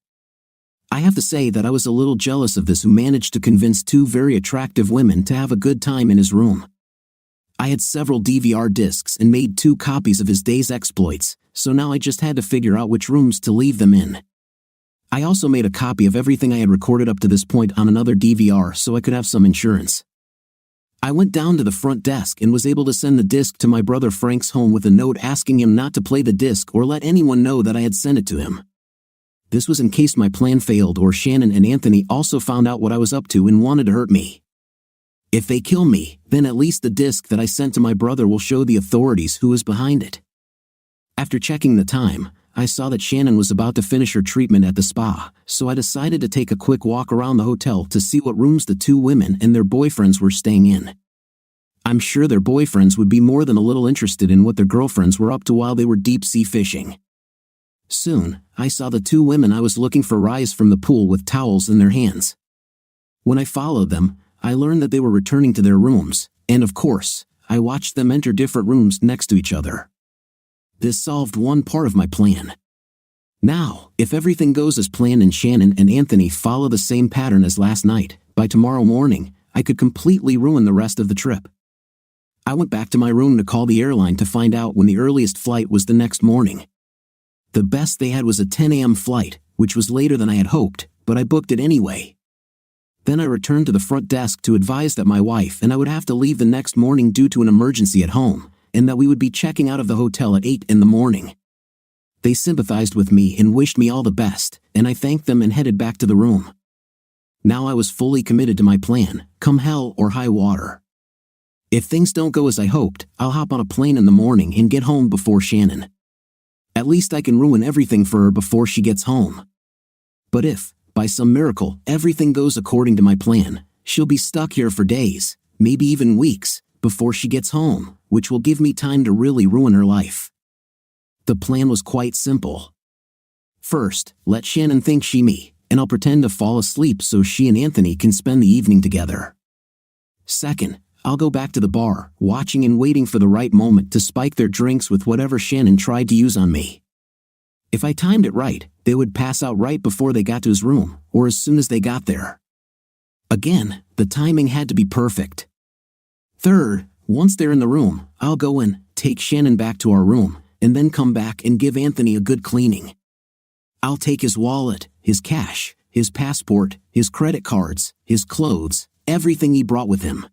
I have to say that I was a little jealous of this who managed to convince two very attractive women to have a good time in his room. I had several DVR discs and made 2 copies of his day's exploits, so now I just had to figure out which rooms to leave them in. I also made a copy of everything I had recorded up to this point on another DVR so I could have some insurance. I went down to the front desk and was able to send the disc to my brother Frank's home with a note asking him not to play the disc or let anyone know that I had sent it to him. This was in case my plan failed or Shannon and Anthony also found out what I was up to and wanted to hurt me. If they kill me, then at least the disc that I sent to my brother will show the authorities who is behind it. After checking the time, I saw that Shannon was about to finish her treatment at the spa, so I decided to take a quick walk around the hotel to see what rooms the two women and their boyfriends were staying in. I'm sure their boyfriends would be more than a little interested in what their girlfriends were up to while they were deep-sea fishing. Soon, I saw the two women I was looking for rise from the pool with towels in their hands. When I followed them, I learned that they were returning to their rooms, and of course, I watched them enter different rooms next to each other. This solved one part of my plan. Now, if everything goes as planned and Shannon and Anthony follow the same pattern as last night, by tomorrow morning, I could completely ruin the rest of the trip. I went back to my room to call the airline to find out when the earliest flight was the next morning. The best they had was a 10 a.m. flight, which was later than I had hoped, but I booked it anyway. Then I returned to the front desk to advise that my wife and I would have to leave the next morning due to an emergency at home, and that we would be checking out of the hotel at 8 in the morning. They sympathized with me and wished me all the best, and I thanked them and headed back to the room. Now I was fully committed to my plan, come hell or high water. If things don't go as I hoped, I'll hop on a plane in the morning and get home before Shannon. At least I can ruin everything for her before she gets home. But if, by some miracle, everything goes according to my plan, she'll be stuck here for days, maybe even weeks, before she gets home, which will give me time to really ruin her life. The plan was quite simple. First, let Shannon think she me, and I'll pretend to fall asleep so she and Anthony can spend the evening together. Second, I'll go back to the bar, watching and waiting for the right moment to spike their drinks with whatever Shannon tried to use on me. If I timed it right, they would pass out right before they got to his room, or as soon as they got there. Again, the timing had to be perfect. Third, once they're in the room, I'll go in, take Shannon back to our room, and then come back and give Anthony a good cleaning. I'll take his wallet, his cash, his passport, his credit cards, his clothes, everything he brought with him.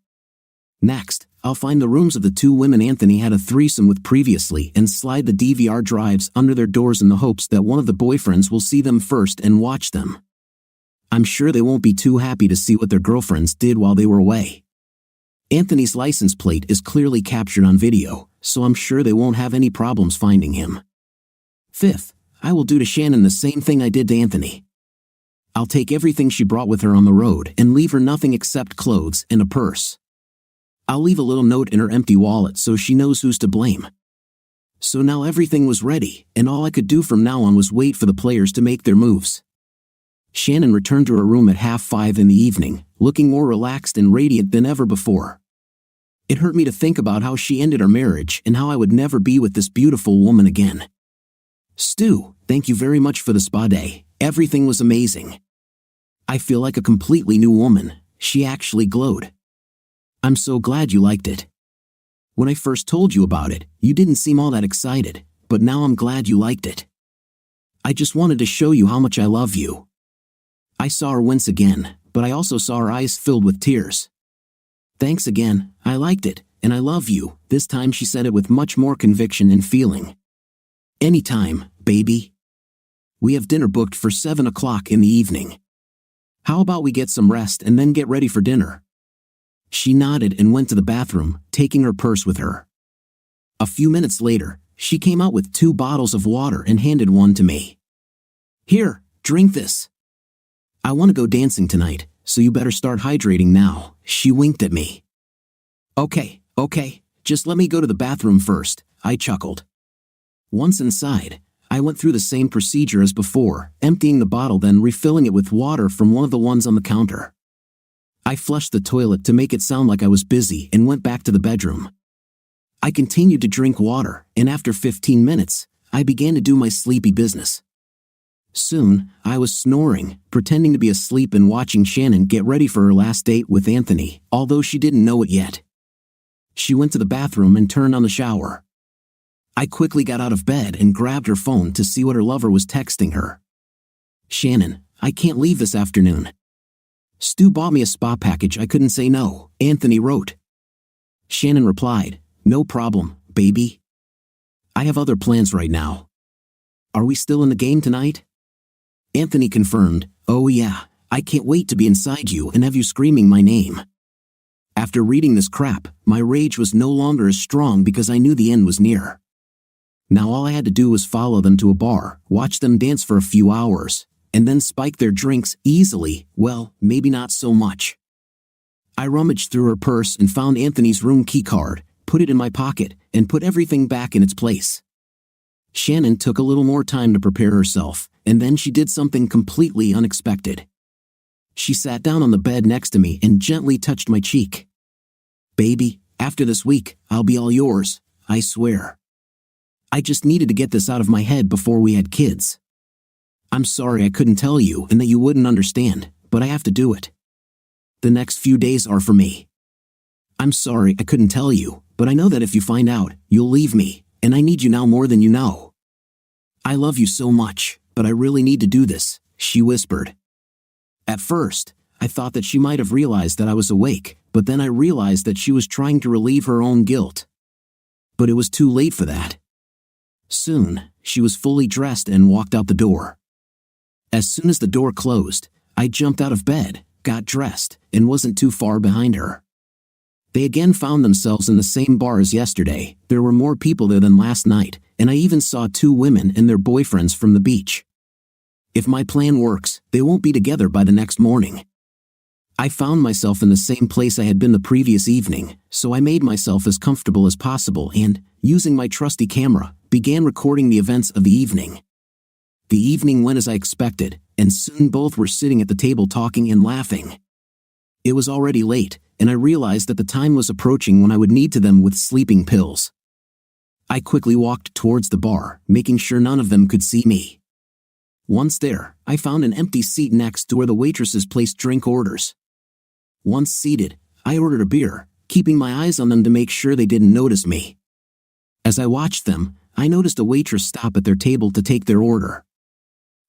Next, I'll find the rooms of the two women Anthony had a threesome with previously and slide the DVR drives under their doors in the hopes that one of the boyfriends will see them first and watch them. I'm sure they won't be too happy to see what their girlfriends did while they were away. Anthony's license plate is clearly captured on video, so I'm sure they won't have any problems finding him. Fifth, I will do to Shannon the same thing I did to Anthony. I'll take everything she brought with her on the road and leave her nothing except clothes and a purse. I'll leave a little note in her empty wallet so she knows who's to blame. So now everything was ready, and all I could do from now on was wait for the players to make their moves. Shannon returned to her room at 5:30 in the evening, looking more relaxed and radiant than ever before. It hurt me to think about how she ended our marriage and how I would never be with this beautiful woman again. Stu, thank you very much for the spa day. Everything was amazing. I feel like a completely new woman. She actually glowed. I'm so glad you liked it. When I first told you about it, you didn't seem all that excited, but now I'm glad you liked it. I just wanted to show you how much I love you. I saw her wince again, but I also saw her eyes filled with tears. Thanks again, I liked it, and I love you. This time she said it with much more conviction and feeling. Anytime, baby. We have dinner booked for 7 o'clock in the evening. How about we get some rest and then get ready for dinner? She nodded and went to the bathroom, taking her purse with her. A few minutes later, she came out with 2 bottles of water and handed one to me. Here, drink this. I want to go dancing tonight, so you better start hydrating now, she winked at me. Okay, just let me go to the bathroom first, I chuckled. Once inside, I went through the same procedure as before, emptying the bottle then refilling it with water from one of the ones on the counter. I flushed the toilet to make it sound like I was busy and went back to the bedroom. I continued to drink water, and after 15 minutes, I began to do my sleepy business. Soon, I was snoring, pretending to be asleep and watching Shannon get ready for her last date with Anthony, although she didn't know it yet. She went to the bathroom and turned on the shower. I quickly got out of bed and grabbed her phone to see what her lover was texting her. Shannon, I can't leave this afternoon. Stu bought me a spa package I couldn't say no, Anthony wrote. Shannon replied, no problem, baby. I have other plans right now. Are we still in the game tonight? Anthony confirmed, oh yeah, I can't wait to be inside you and have you screaming my name. After reading this crap, my rage was no longer as strong because I knew the end was near. Now all I had to do was follow them to a bar, watch them dance for a few hours, and then spike their drinks easily, well, maybe not so much. I rummaged through her purse and found Anthony's room key card, put it in my pocket, and put everything back in its place. Shannon took a little more time to prepare herself, and then she did something completely unexpected. She sat down on the bed next to me and gently touched my cheek. Baby, after this week, I'll be all yours, I swear. I just needed to get this out of my head before we had kids. I'm sorry I couldn't tell you and that you wouldn't understand, but I have to do it. The next few days are for me. I'm sorry I couldn't tell you, but I know that if you find out, you'll leave me, and I need you now more than you know. I love you so much, but I really need to do this, she whispered. At first, I thought that she might have realized that I was awake, but then I realized that she was trying to relieve her own guilt. But it was too late for that. Soon, she was fully dressed and walked out the door. As soon as the door closed, I jumped out of bed, got dressed, and wasn't too far behind her. They again found themselves in the same bar as yesterday. There were more people there than last night, and I even saw 2 women and their boyfriends from the beach. If my plan works, they won't be together by the next morning. I found myself in the same place I had been the previous evening, so I made myself as comfortable as possible and, using my trusty camera, began recording the events of the evening. The evening went as I expected, and soon both were sitting at the table talking and laughing. It was already late, and I realized that the time was approaching when I would need to them with sleeping pills. I quickly walked towards the bar, making sure none of them could see me. Once there, I found an empty seat next to where the waitresses placed drink orders. Once seated, I ordered a beer, keeping my eyes on them to make sure they didn't notice me. As I watched them, I noticed a waitress stop at their table to take their order.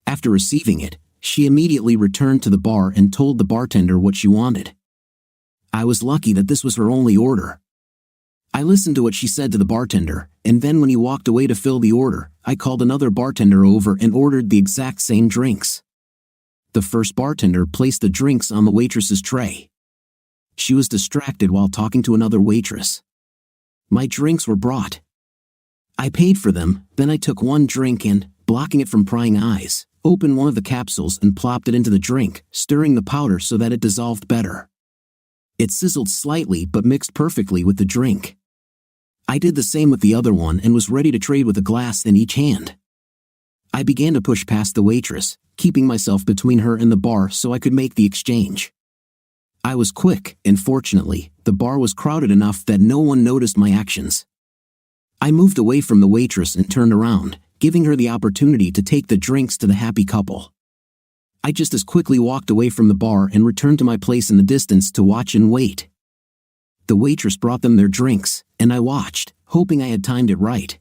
After receiving it, she immediately returned to the bar and told the bartender what she wanted. I was lucky that this was her only order. I listened to what she said to the bartender, and then when he walked away to fill the order, I called another bartender over and ordered the exact same drinks. The first bartender placed the drinks on the waitress's tray. She was distracted while talking to another waitress. My drinks were brought. I paid for them, then I took one drink and, blocking it from prying eyes, opened one of the capsules and plopped it into the drink, stirring the powder so that it dissolved better. It sizzled slightly but mixed perfectly with the drink. I did the same with the other one and was ready to trade with a glass in each hand. I began to push past the waitress, keeping myself between her and the bar so I could make the exchange. I was quick, and fortunately, the bar was crowded enough that no one noticed my actions. I moved away from the waitress and turned around, giving her the opportunity to take the drinks to the happy couple. I just as quickly walked away from the bar and returned to my place in the distance to watch and wait. The waitress brought them their drinks, and I watched, hoping I had timed it right.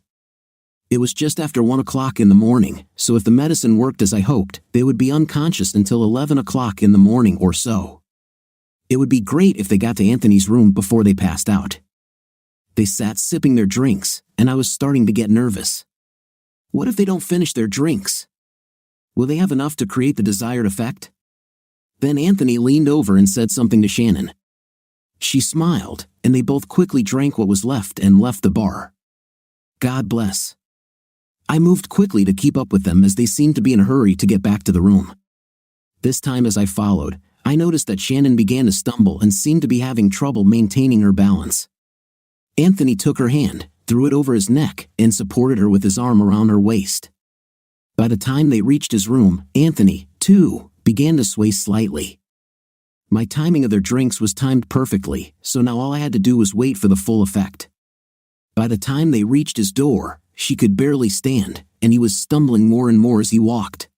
It was just after 1 o'clock in the morning, so if the medicine worked as I hoped, they would be unconscious until 11 o'clock in the morning or so. It would be great if they got to Anthony's room before they passed out. They sat sipping their drinks, and I was starting to get nervous. What if they don't finish their drinks? Will they have enough to create the desired effect? Then Anthony leaned over and said something to Shannon. She smiled, and they both quickly drank what was left and left the bar. God bless. I moved quickly to keep up with them as they seemed to be in a hurry to get back to the room. This time as I followed, I noticed that Shannon began to stumble and seemed to be having trouble maintaining her balance. Anthony took her hand, threw it over his neck, and supported her with his arm around her waist. By the time they reached his room, Anthony, too, began to sway slightly. My timing of their drinks was timed perfectly, so now all I had to do was wait for the full effect. By the time they reached his door, she could barely stand, and he was stumbling more and more as he walked.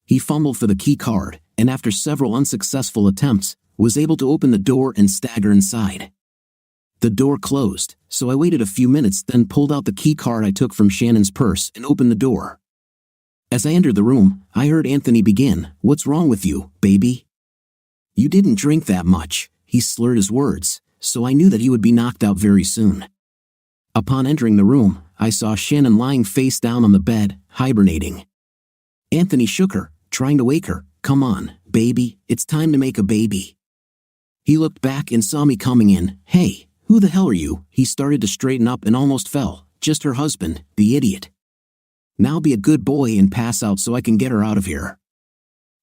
He fumbled for the key card, and after several unsuccessful attempts, was able to open the door and stagger inside. The door closed, so I waited a few minutes, then pulled out the key card I took from Shannon's purse and opened the door. As I entered the room, I heard Anthony begin, "What's wrong with you, baby? You didn't drink that much," he slurred his words, so I knew that he would be knocked out very soon. Upon entering the room, I saw Shannon lying face down on the bed, hibernating. Anthony shook her, trying to wake her. "Come on, baby, it's time to make a baby." He looked back and saw me coming in. "Hey, who the hell are you?" He started to straighten up and almost fell. "Just her husband, the idiot. Now be a good boy and pass out so I can get her out of here."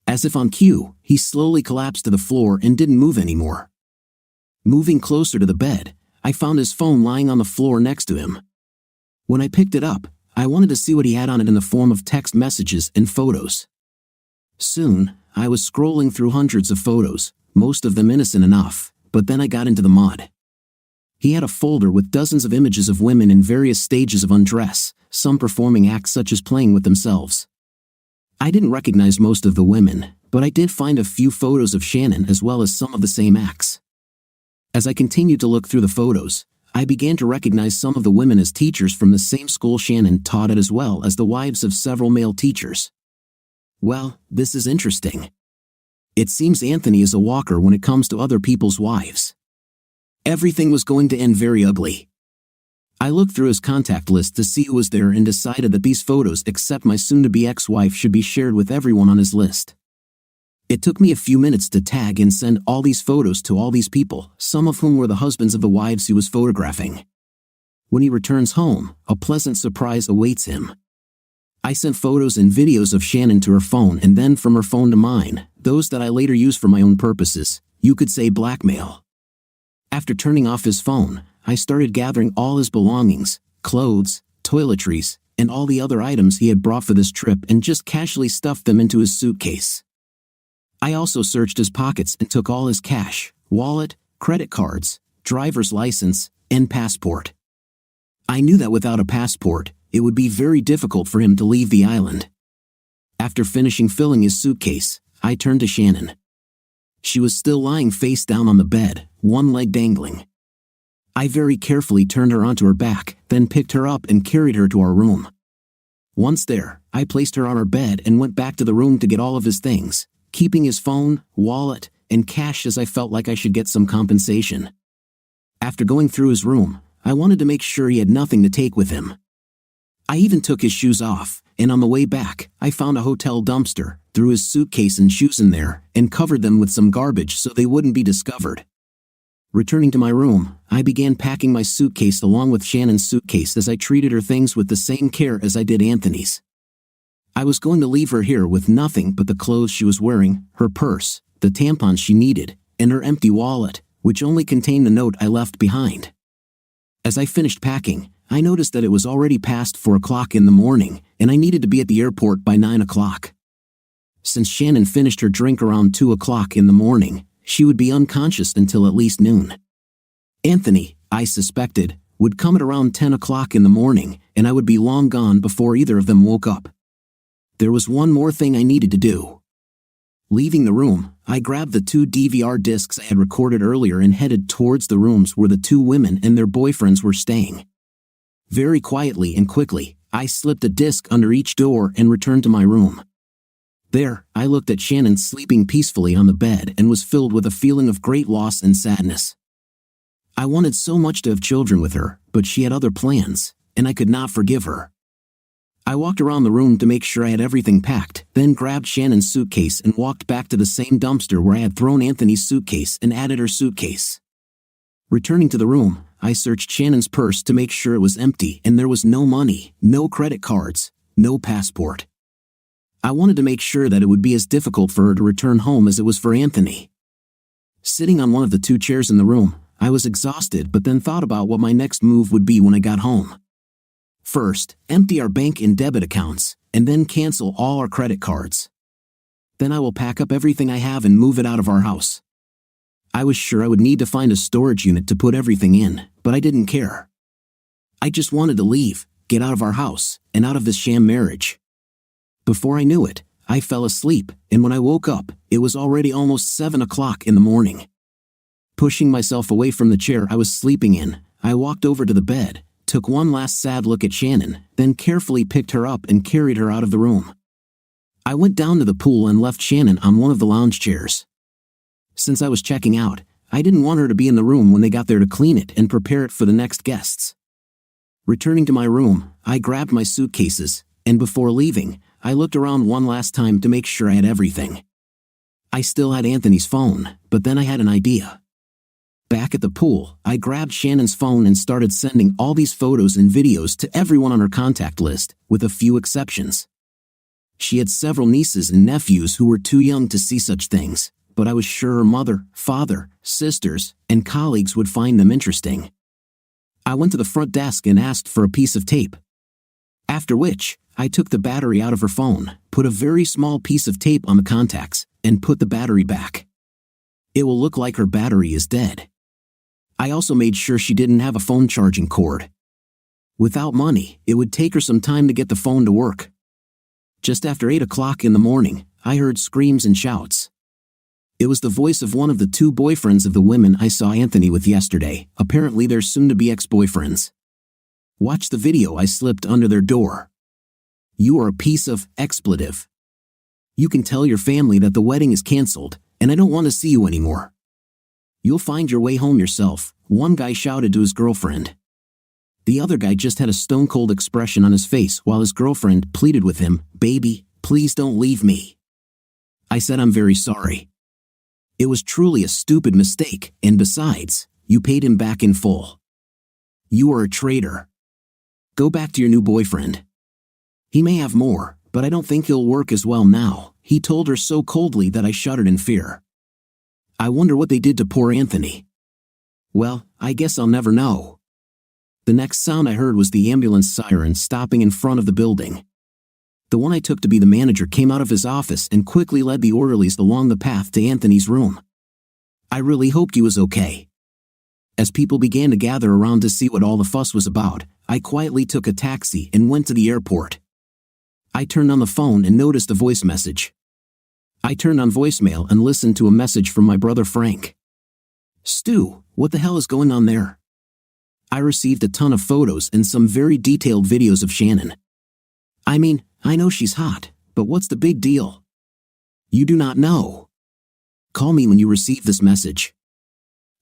As if on cue, he slowly collapsed to the floor and didn't move anymore. Moving closer to the bed, I found his phone lying on the floor next to him. When I picked it up, I wanted to see what he had on it in the form of text messages and photos. Soon, I was scrolling through hundreds of photos, most of them innocent enough, but then I got into the mud. He had a folder with dozens of images of women in various stages of undress, some performing acts such as playing with themselves. I didn't recognize most of the women, but I did find a few photos of Shannon as well as some of the same acts. As I continued to look through the photos, I began to recognize some of the women as teachers from the same school Shannon taught at, as well as the wives of several male teachers. Well, this is interesting. It seems Anthony is a walker when it comes to other people's wives. Everything was going to end very ugly. I looked through his contact list to see who was there and decided that these photos, except my soon-to-be ex-wife, should be shared with everyone on his list. It took me a few minutes to tag and send all these photos to all these people, some of whom were the husbands of the wives he was photographing. When he returns home, a pleasant surprise awaits him. I sent photos and videos of Shannon to her phone and then from her phone to mine, those that I later used for my own purposes, you could say blackmail. After turning off his phone, I started gathering all his belongings, clothes, toiletries, and all the other items he had brought for this trip and just casually stuffed them into his suitcase. I also searched his pockets and took all his cash, wallet, credit cards, driver's license, and passport. I knew that without a passport, it would be very difficult for him to leave the island. After finishing filling his suitcase, I turned to Shannon. She was still lying face down on the bed, one leg dangling. I very carefully turned her onto her back, then picked her up and carried her to our room. Once there, I placed her on her bed and went back to the room to get all of his things, keeping his phone, wallet, and cash as I felt like I should get some compensation. After going through his room, I wanted to make sure he had nothing to take with him. I even took his shoes off, and on the way back, I found a hotel dumpster, threw his suitcase and shoes in there, and covered them with some garbage so they wouldn't be discovered. Returning to my room, I began packing my suitcase along with Shannon's suitcase as I treated her things with the same care as I did Anthony's. I was going to leave her here with nothing but the clothes she was wearing, her purse, the tampons she needed, and her empty wallet, which only contained the note I left behind. As I finished packing, I noticed that it was already past 4 o'clock in the morning, and I needed to be at the airport by 9 o'clock. Since Shannon finished her drink around 2 o'clock in the morning, she would be unconscious until at least noon. Anthony, I suspected, would come at around 10 o'clock in the morning, and I would be long gone before either of them woke up. There was one more thing I needed to do. Leaving the room, I grabbed the 2 DVR discs I had recorded earlier and headed towards the rooms where the 2 women and their boyfriends were staying. Very quietly and quickly, I slipped a disc under each door and returned to my room. There, I looked at Shannon sleeping peacefully on the bed and was filled with a feeling of great loss and sadness. I wanted so much to have children with her, but she had other plans, and I could not forgive her. I walked around the room to make sure I had everything packed, then grabbed Shannon's suitcase and walked back to the same dumpster where I had thrown Anthony's suitcase and added her suitcase. Returning to the room, I searched Shannon's purse to make sure it was empty and there was no money, no credit cards, no passport. I wanted to make sure that it would be as difficult for her to return home as it was for Anthony. Sitting on one of the 2 chairs in the room, I was exhausted but then thought about what my next move would be when I got home. First, empty our bank and debit accounts, and then cancel all our credit cards. Then I will pack up everything I have and move it out of our house. I was sure I would need to find a storage unit to put everything in, but I didn't care. I just wanted to leave, get out of our house, and out of this sham marriage. Before I knew it, I fell asleep, and when I woke up, it was already almost 7 o'clock in the morning. Pushing myself away from the chair I was sleeping in, I walked over to the bed, took one last sad look at Shannon, then carefully picked her up and carried her out of the room. I went down to the pool and left Shannon on one of the lounge chairs. Since I was checking out, I didn't want her to be in the room when they got there to clean it and prepare it for the next guests. Returning to my room, I grabbed my suitcases, and before leaving, I looked around one last time to make sure I had everything. I still had Anthony's phone, but then I had an idea. Back at the pool, I grabbed Shannon's phone and started sending all these photos and videos to everyone on her contact list, with a few exceptions. She had several nieces and nephews who were too young to see such things, but I was sure her mother, father, sisters, and colleagues would find them interesting. I went to the front desk and asked for a piece of tape. After which, I took the battery out of her phone, put a very small piece of tape on the contacts, and put the battery back. It will look like her battery is dead. I also made sure she didn't have a phone charging cord. Without money, it would take her some time to get the phone to work. Just after 8 o'clock in the morning, I heard screams and shouts. It was the voice of one of the 2 boyfriends of the women I saw Anthony with yesterday, apparently their soon-to-be ex-boyfriends. Watch the video I slipped under their door. You are a piece of expletive. You can tell your family that the wedding is canceled, and I don't want to see you anymore. You'll find your way home yourself, one guy shouted to his girlfriend. The other guy just had a stone-cold expression on his face while his girlfriend pleaded with him, "Baby, please don't leave me." I said I'm very sorry. It was truly a stupid mistake, and besides, you paid him back in full. You are a traitor. Go back to your new boyfriend. He may have more, but I don't think he'll work as well now, he told her so coldly that I shuddered in fear. I wonder what they did to poor Anthony. Well, I guess I'll never know. The next sound I heard was the ambulance siren stopping in front of the building. The one I took to be the manager came out of his office and quickly led the orderlies along the path to Anthony's room. I really hoped he was okay. As people began to gather around to see what all the fuss was about, I quietly took a taxi and went to the airport. I turned on the phone and noticed a voice message. I turned on voicemail and listened to a message from my brother Frank. "Stu, what the hell is going on there?" I received a ton of photos and some very detailed videos of Shannon. "I mean, I know she's hot, but what's the big deal?" "You do not know. Call me when you receive this message."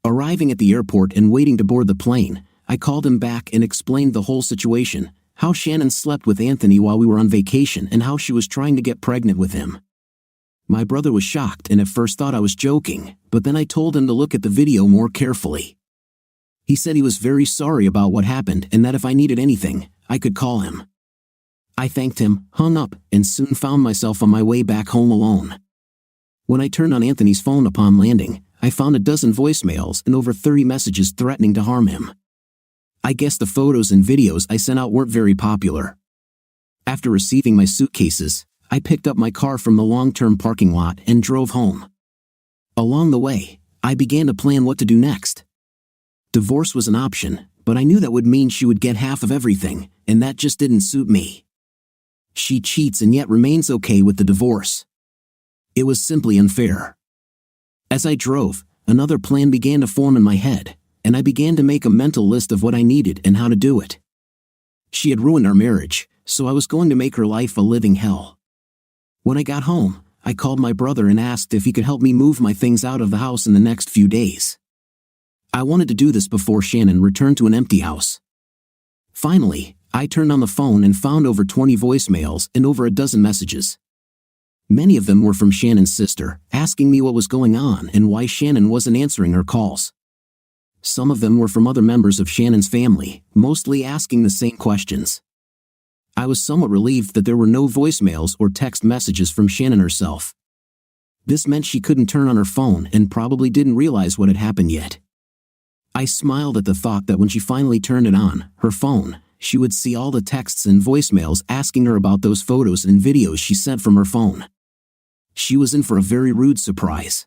Arriving at the airport and waiting to board the plane, I called him back and explained the whole situation, how Shannon slept with Anthony while we were on vacation and how she was trying to get pregnant with him. My brother was shocked and at first thought I was joking, but then I told him to look at the video more carefully. He said he was very sorry about what happened and that if I needed anything, I could call him. I thanked him, hung up, and soon found myself on my way back home alone. When I turned on Anthony's phone upon landing, I found a dozen voicemails and over 30 messages threatening to harm him. I guess the photos and videos I sent out weren't very popular. After receiving my suitcases, I picked up my car from the long-term parking lot and drove home. Along the way, I began to plan what to do next. Divorce was an option, but I knew that would mean she would get half of everything, and that just didn't suit me. She cheats and yet remains okay with the divorce. It was simply unfair. As I drove, another plan began to form in my head, and I began to make a mental list of what I needed and how to do it. She had ruined our marriage, so I was going to make her life a living hell. When I got home, I called my brother and asked if he could help me move my things out of the house in the next few days. I wanted to do this before Shannon returned to an empty house. Finally, I turned on the phone and found over 20 voicemails and over a dozen messages. Many of them were from Shannon's sister, asking me what was going on and why Shannon wasn't answering her calls. Some of them were from other members of Shannon's family, mostly asking the same questions. I was somewhat relieved that there were no voicemails or text messages from Shannon herself. This meant she couldn't turn on her phone and probably didn't realize what had happened yet. I smiled at the thought that when she finally turned it on, her phone, she would see all the texts and voicemails asking her about those photos and videos she sent from her phone. She was in for a very rude surprise.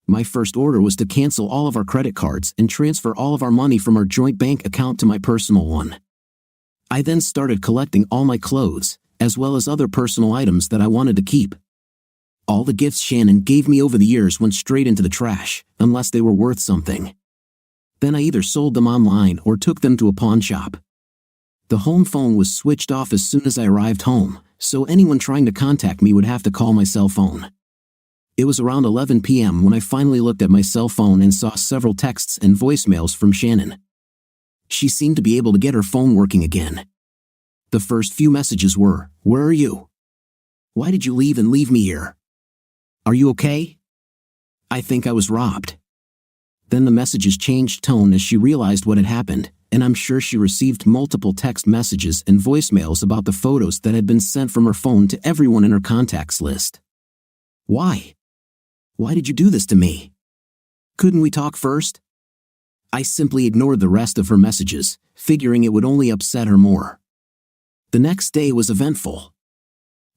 My first order was to cancel all of our credit cards and transfer all of our money from our joint bank account to my personal one. I then started collecting all my clothes, as well as other personal items that I wanted to keep. All the gifts Shannon gave me over the years went straight into the trash, unless they were worth something. Then I either sold them online or took them to a pawn shop. The home phone was switched off as soon as I arrived home, so anyone trying to contact me would have to call my cell phone. It was around 11 p.m. when I finally looked at my cell phone and saw several texts and voicemails from Shannon. She seemed to be able to get her phone working again. The first few messages were, "Where are you? Why did you leave and leave me here? Are you okay? I think I was robbed." Then the messages changed tone as she realized what had happened, and I'm sure she received multiple text messages and voicemails about the photos that had been sent from her phone to everyone in her contacts list. Why? Why did you do this to me? Couldn't we talk first? I simply ignored the rest of her messages, figuring it would only upset her more. The next day was eventful.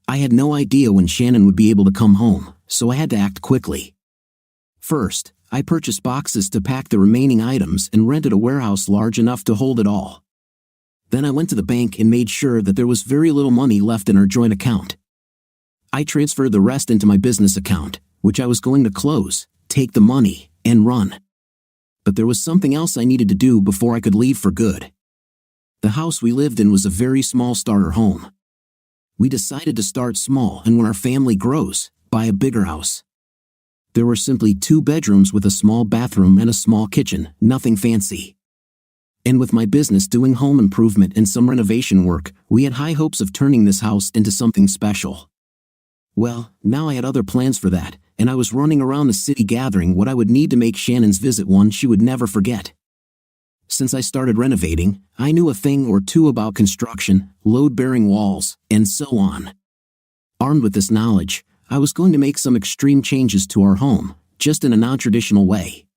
I had no idea when Shannon would be able to come home, so I had to act quickly. First, I purchased boxes to pack the remaining items and rented a warehouse large enough to hold it all. Then I went to the bank and made sure that there was very little money left in our joint account. I transferred the rest into my business account, which I was going to close, take the money, and run. But there was something else I needed to do before I could leave for good. The house we lived in was a very small starter home. We decided to start small and when our family grows, buy a bigger house. There were simply 2 bedrooms with a small bathroom and a small kitchen, nothing fancy. And with my business doing home improvement and some renovation work, we had high hopes of turning this house into something special. Well, now I had other plans for that, and I was running around the city gathering what I would need to make Shannon's visit one she would never forget. Since I started renovating, I knew a thing or two about construction, load-bearing walls, and so on. Armed with this knowledge, I was going to make some extreme changes to our home, just in a non-traditional way.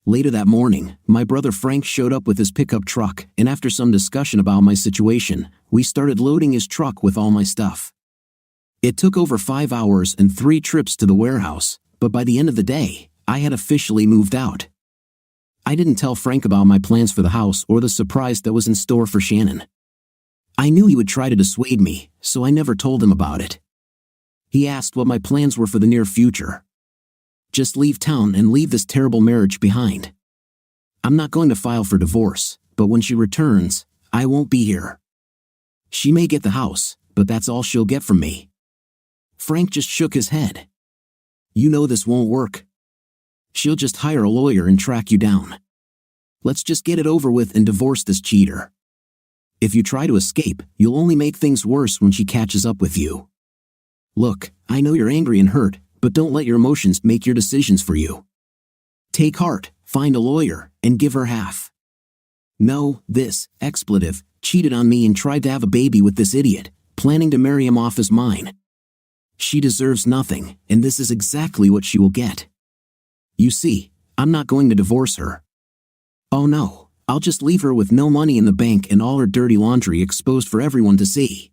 Later that morning, my brother Frank showed up with his pickup truck, and after some discussion about my situation, we started loading his truck with all my stuff. It took over 5 hours and 3 trips to the warehouse, but by the end of the day, I had officially moved out. I didn't tell Frank about my plans for the house or the surprise that was in store for Shannon. I knew he would try to dissuade me, so I never told him about it. He asked what my plans were for the near future. Just leave town and leave this terrible marriage behind. I'm not going to file for divorce, but when she returns, I won't be here. She may get the house, but that's all she'll get from me. Frank just shook his head. You know this won't work. She'll just hire a lawyer and track you down. Let's just get it over with and divorce this cheater. If you try to escape, you'll only make things worse when she catches up with you. Look, I know you're angry and hurt, but don't let your emotions make your decisions for you. Take heart, find a lawyer, and give her half. No, this expletive cheated on me and tried to have a baby with this idiot, planning to marry him off as mine. She deserves nothing, and this is exactly what she will get. You see, I'm not going to divorce her. Oh no, I'll just leave her with no money in the bank and all her dirty laundry exposed for everyone to see.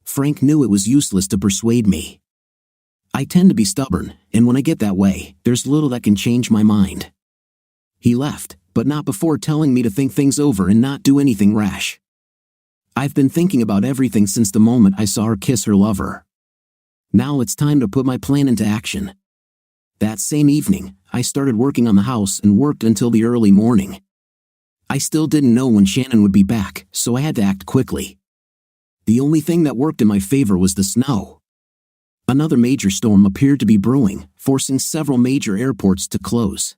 Frank knew it was useless to persuade me. I tend to be stubborn, and when I get that way, there's little that can change my mind. He left, but not before telling me to think things over and not do anything rash. I've been thinking about everything since the moment I saw her kiss her lover. Now it's time to put my plan into action. That same evening, I started working on the house and worked until the early morning. I still didn't know when Shannon would be back, so I had to act quickly. The only thing that worked in my favor was the snow. Another major storm appeared to be brewing, forcing several major airports to close.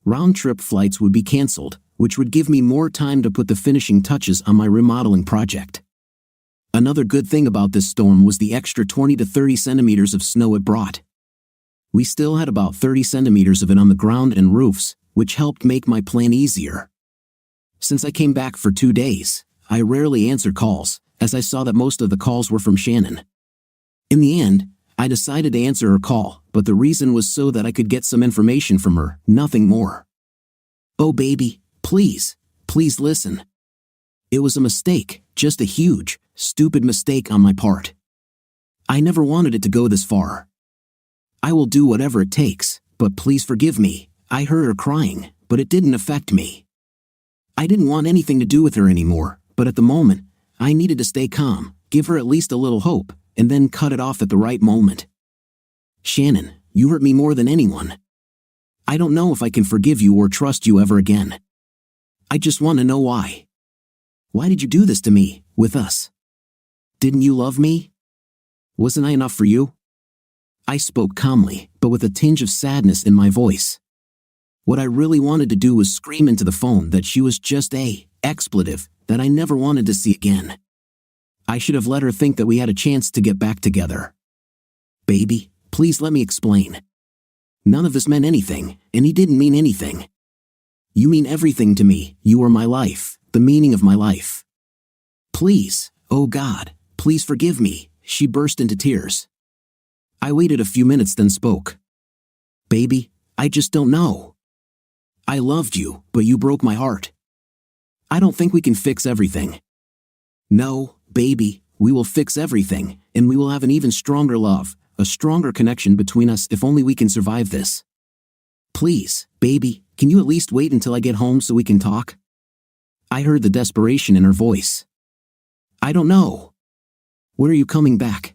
Round-trip flights would be canceled, which would give me more time to put the finishing touches on my remodeling project. Another good thing about this storm was the extra 20 to 30 centimeters of snow it brought. We still had about 30 centimeters of it on the ground and roofs, which helped make my plan easier. Since I came back for 2 days, I rarely answered calls, as I saw that most of the calls were from Shannon. In the end, I decided to answer her call, but the reason was so that I could get some information from her, nothing more. Oh baby, please listen. It was a mistake, just a huge, stupid mistake on my part. I never wanted it to go this far. I will do whatever it takes, but please forgive me. I heard her crying, but it didn't affect me. I didn't want anything to do with her anymore, but at the moment, I needed to stay calm, give her at least a little hope, and then cut it off at the right moment. Shannon, you hurt me more than anyone. I don't know if I can forgive you or trust you ever again. I just want to know why. Why did you do this to me, with us? Didn't you love me? Wasn't I enough for you? I spoke calmly, but with a tinge of sadness in my voice. What I really wanted to do was scream into the phone that she was just a expletive that I never wanted to see again. I should have let her think that we had a chance to get back together. Baby, please let me explain. None of this meant anything, and he didn't mean anything. You mean everything to me. You are my life, the meaning of my life. Please, oh God, please forgive me. She burst into tears. I waited a few minutes then spoke. Baby, I just don't know. I loved you, but you broke my heart. I don't think we can fix everything. No, baby, we will fix everything, and we will have an even stronger love, a stronger connection between us if only we can survive this. Please, baby, can you at least wait until I get home so we can talk? I heard the desperation in her voice. I don't know. When are you coming back?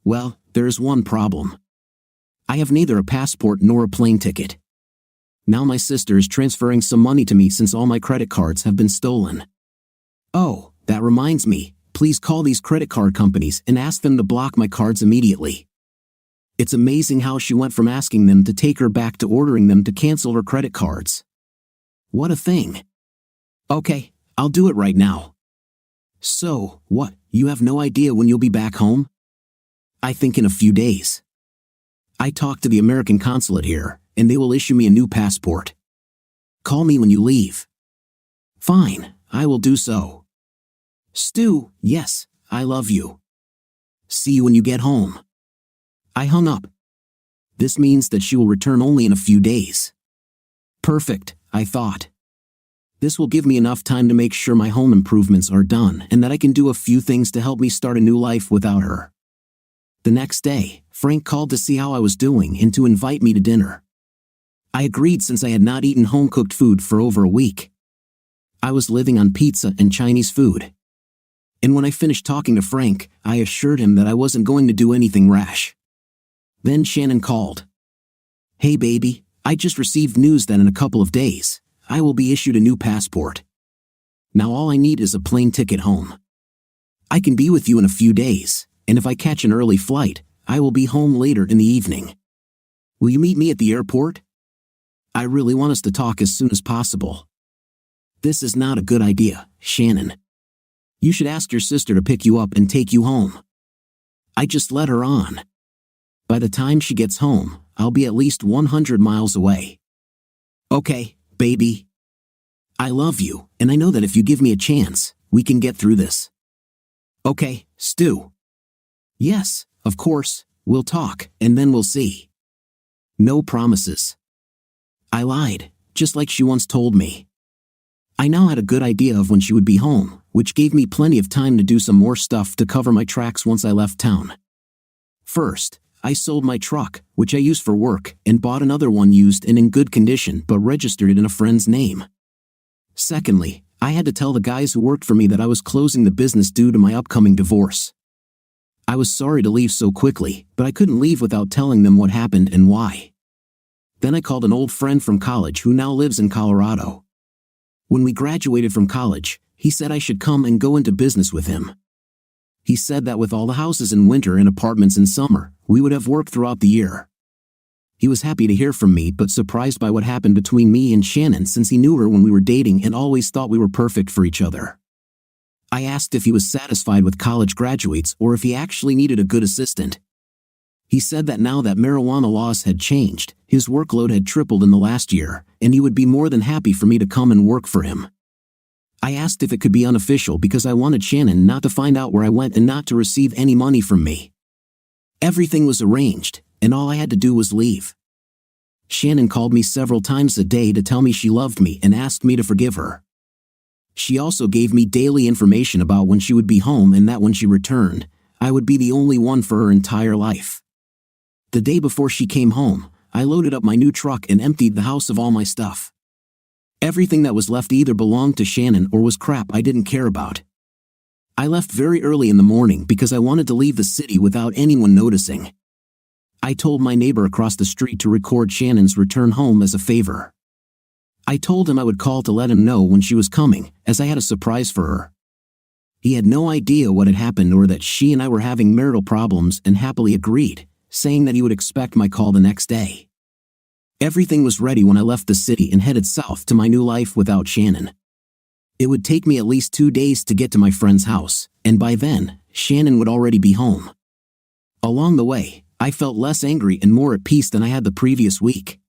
Well, there is one problem. I have neither a passport nor a plane ticket. Now my sister is transferring some money to me since all my credit cards have been stolen. Oh, that reminds me, please call these credit card companies and ask them to block my cards immediately. It's amazing how she went from asking them to take her back to ordering them to cancel her credit cards. What a thing. Okay, I'll do it right now. So, what, you have no idea when you'll be back home? I think in a few days. I talked to the American consulate here, and they will issue me a new passport. Call me when you leave. Fine, I will do so. Stu, yes, I love you. See you when you get home. I hung up. This means that she will return only in a few days. Perfect, I thought. This will give me enough time to make sure my home improvements are done and that I can do a few things to help me start a new life without her. The next day, Frank called to see how I was doing and to invite me to dinner. I agreed since I had not eaten home-cooked food for over a week. I was living on pizza and Chinese food. And when I finished talking to Frank, I assured him that I wasn't going to do anything rash. Then Shannon called. "Hey baby, I just received news that in a couple of days, I will be issued a new passport. Now all I need is a plane ticket home. I can be with you in a few days, and if I catch an early flight, I will be home later in the evening. Will you meet me at the airport? I really want us to talk as soon as possible." "This is not a good idea, Shannon. You should ask your sister to pick you up and take you home." I just led her on. "By the time she gets home, I'll be at least 100 miles away." "Okay, baby. I love you, and I know that if you give me a chance, we can get through this." "Okay, Stu." "Yes, of course, we'll talk, and then we'll see." No promises. I lied, just like she once told me. I now had a good idea of when she would be home, which gave me plenty of time to do some more stuff to cover my tracks once I left town. First, I sold my truck, which I use for work, and bought another one used and in good condition but registered it in a friend's name. Secondly, I had to tell the guys who worked for me that I was closing the business due to my upcoming divorce. I was sorry to leave so quickly, but I couldn't leave without telling them what happened and why. Then I called an old friend from college who now lives in Colorado. When we graduated from college, he said I should come and go into business with him. He said that with all the houses in winter and apartments in summer, we would have work throughout the year. He was happy to hear from me but surprised by what happened between me and Shannon since he knew her when we were dating and always thought we were perfect for each other. I asked if he was satisfied with college graduates or if he actually needed a good assistant. He said that now that marijuana laws had changed, his workload had tripled in the last year, and he would be more than happy for me to come and work for him. I asked if it could be unofficial because I wanted Shannon not to find out where I went and not to receive any money from me. Everything was arranged, and all I had to do was leave. Shannon called me several times a day to tell me she loved me and asked me to forgive her. She also gave me daily information about when she would be home and that when she returned, I would be the only one for her entire life. The day before she came home, I loaded up my new truck and emptied the house of all my stuff. Everything that was left either belonged to Shannon or was crap I didn't care about. I left very early in the morning because I wanted to leave the city without anyone noticing. I told my neighbor across the street to record Shannon's return home as a favor. I told him I would call to let him know when she was coming, as I had a surprise for her. He had no idea what had happened or that she and I were having marital problems and happily agreed, saying that he would expect my call the next day. Everything was ready when I left the city and headed south to my new life without Shannon. It would take me at least 2 days to get to my friend's house, and by then, Shannon would already be home. Along the way, I felt less angry and more at peace than I had the previous week.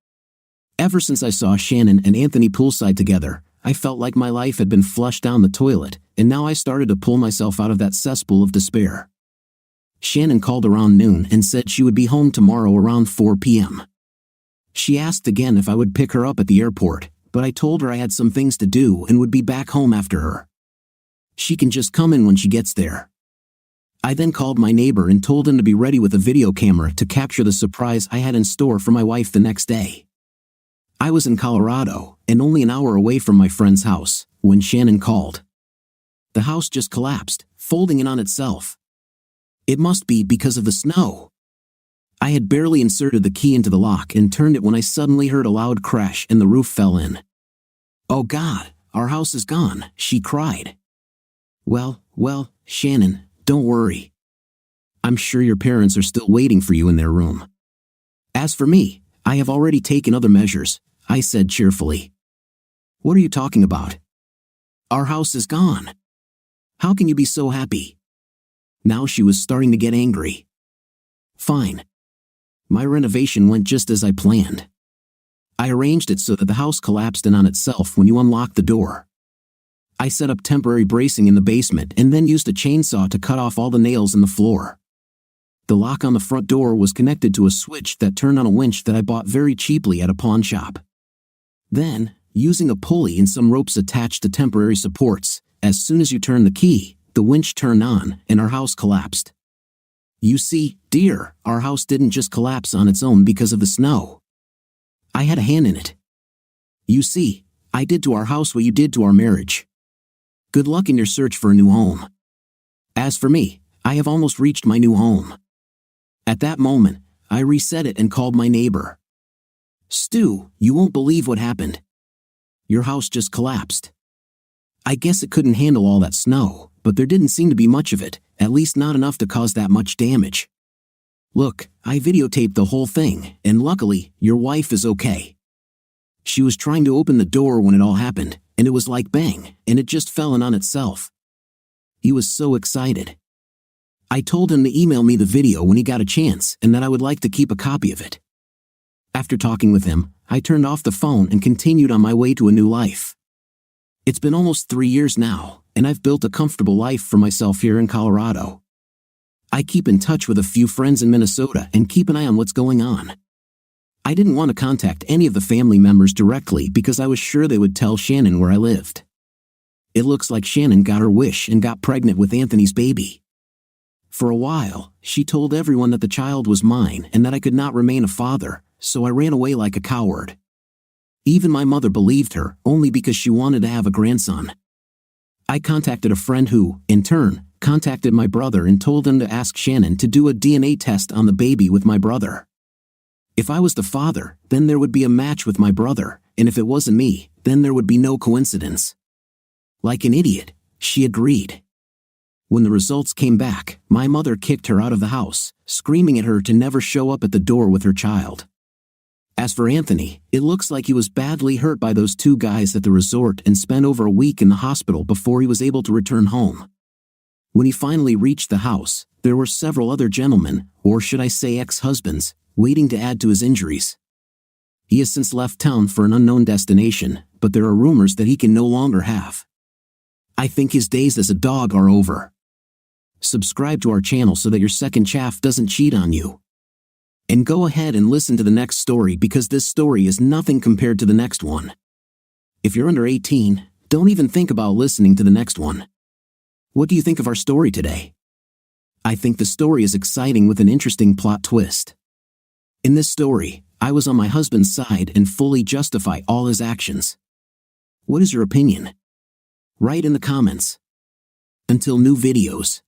Ever since I saw Shannon and Anthony poolside together, I felt like my life had been flushed down the toilet, and now I started to pull myself out of that cesspool of despair. Shannon called around noon and said she would be home tomorrow around 4 p.m. She asked again if I would pick her up at the airport, but I told her I had some things to do and would be back home after her. She can just come in when she gets there. I then called my neighbor and told him to be ready with a video camera to capture the surprise I had in store for my wife the next day. I was in Colorado, and only an hour away from my friend's house, when Shannon called. The house just collapsed, folding in on itself. It must be because of the snow. I had barely inserted the key into the lock and turned it when I suddenly heard a loud crash and the roof fell in. "Oh God, our house is gone," she cried. Well, Shannon, don't worry. I'm sure your parents are still waiting for you in their room. As for me, I have already taken other measures, I said cheerfully. What are you talking about? Our house is gone. How can you be so happy? Now she was starting to get angry. Fine. My renovation went just as I planned. I arranged it so that the house collapsed in on itself when you unlocked the door. I set up temporary bracing in the basement and then used a chainsaw to cut off all the nails in the floor. The lock on the front door was connected to a switch that turned on a winch that I bought very cheaply at a pawn shop. Then, using a pulley and some ropes attached to temporary supports, as soon as you turned the key, the winch turned on and our house collapsed. You see, dear, our house didn't just collapse on its own because of the snow. I had a hand in it. You see, I did to our house what you did to our marriage. Good luck in your search for a new home. As for me, I have almost reached my new home. At that moment, I reset it and called my neighbor. Stu, you won't believe what happened. Your house just collapsed. I guess it couldn't handle all that snow, but there didn't seem to be much of it, at least not enough to cause that much damage. Look, I videotaped the whole thing, and luckily, your wife is okay. She was trying to open the door when it all happened, and it was like bang, and it just fell in on itself. He was so excited. I told him to email me the video when he got a chance and that I would like to keep a copy of it. After talking with him, I turned off the phone and continued on my way to a new life. It's been almost 3 years now, and I've built a comfortable life for myself here in Colorado. I keep in touch with a few friends in Minnesota and keep an eye on what's going on. I didn't want to contact any of the family members directly because I was sure they would tell Shannon where I lived. It looks like Shannon got her wish and got pregnant with Anthony's baby. For a while, she told everyone that the child was mine and that I could not remain a father, so I ran away like a coward. Even my mother believed her, only because she wanted to have a grandson. I contacted a friend who, in turn, contacted my brother and told him to ask Shannon to do a DNA test on the baby with my brother. If I was the father, then there would be a match with my brother, and if it wasn't me, then there would be no coincidence. Like an idiot, she agreed. When the results came back, my mother kicked her out of the house, screaming at her to never show up at the door with her child. As for Anthony, it looks like he was badly hurt by those 2 guys at the resort and spent over a week in the hospital before he was able to return home. When he finally reached the house, there were several other gentlemen, or should I say ex-husbands, waiting to add to his injuries. He has since left town for an unknown destination, but there are rumors that he can no longer have. I think his days as a dog are over. Subscribe to our channel so that your second chaff doesn't cheat on you. And go ahead and listen to the next story because this story is nothing compared to the next one. If you're under 18, don't even think about listening to the next one. What do you think of our story today? I think the story is exciting with an interesting plot twist. In this story, I was on my husband's side and fully justify all his actions. What is your opinion? Write in the comments. Until new videos.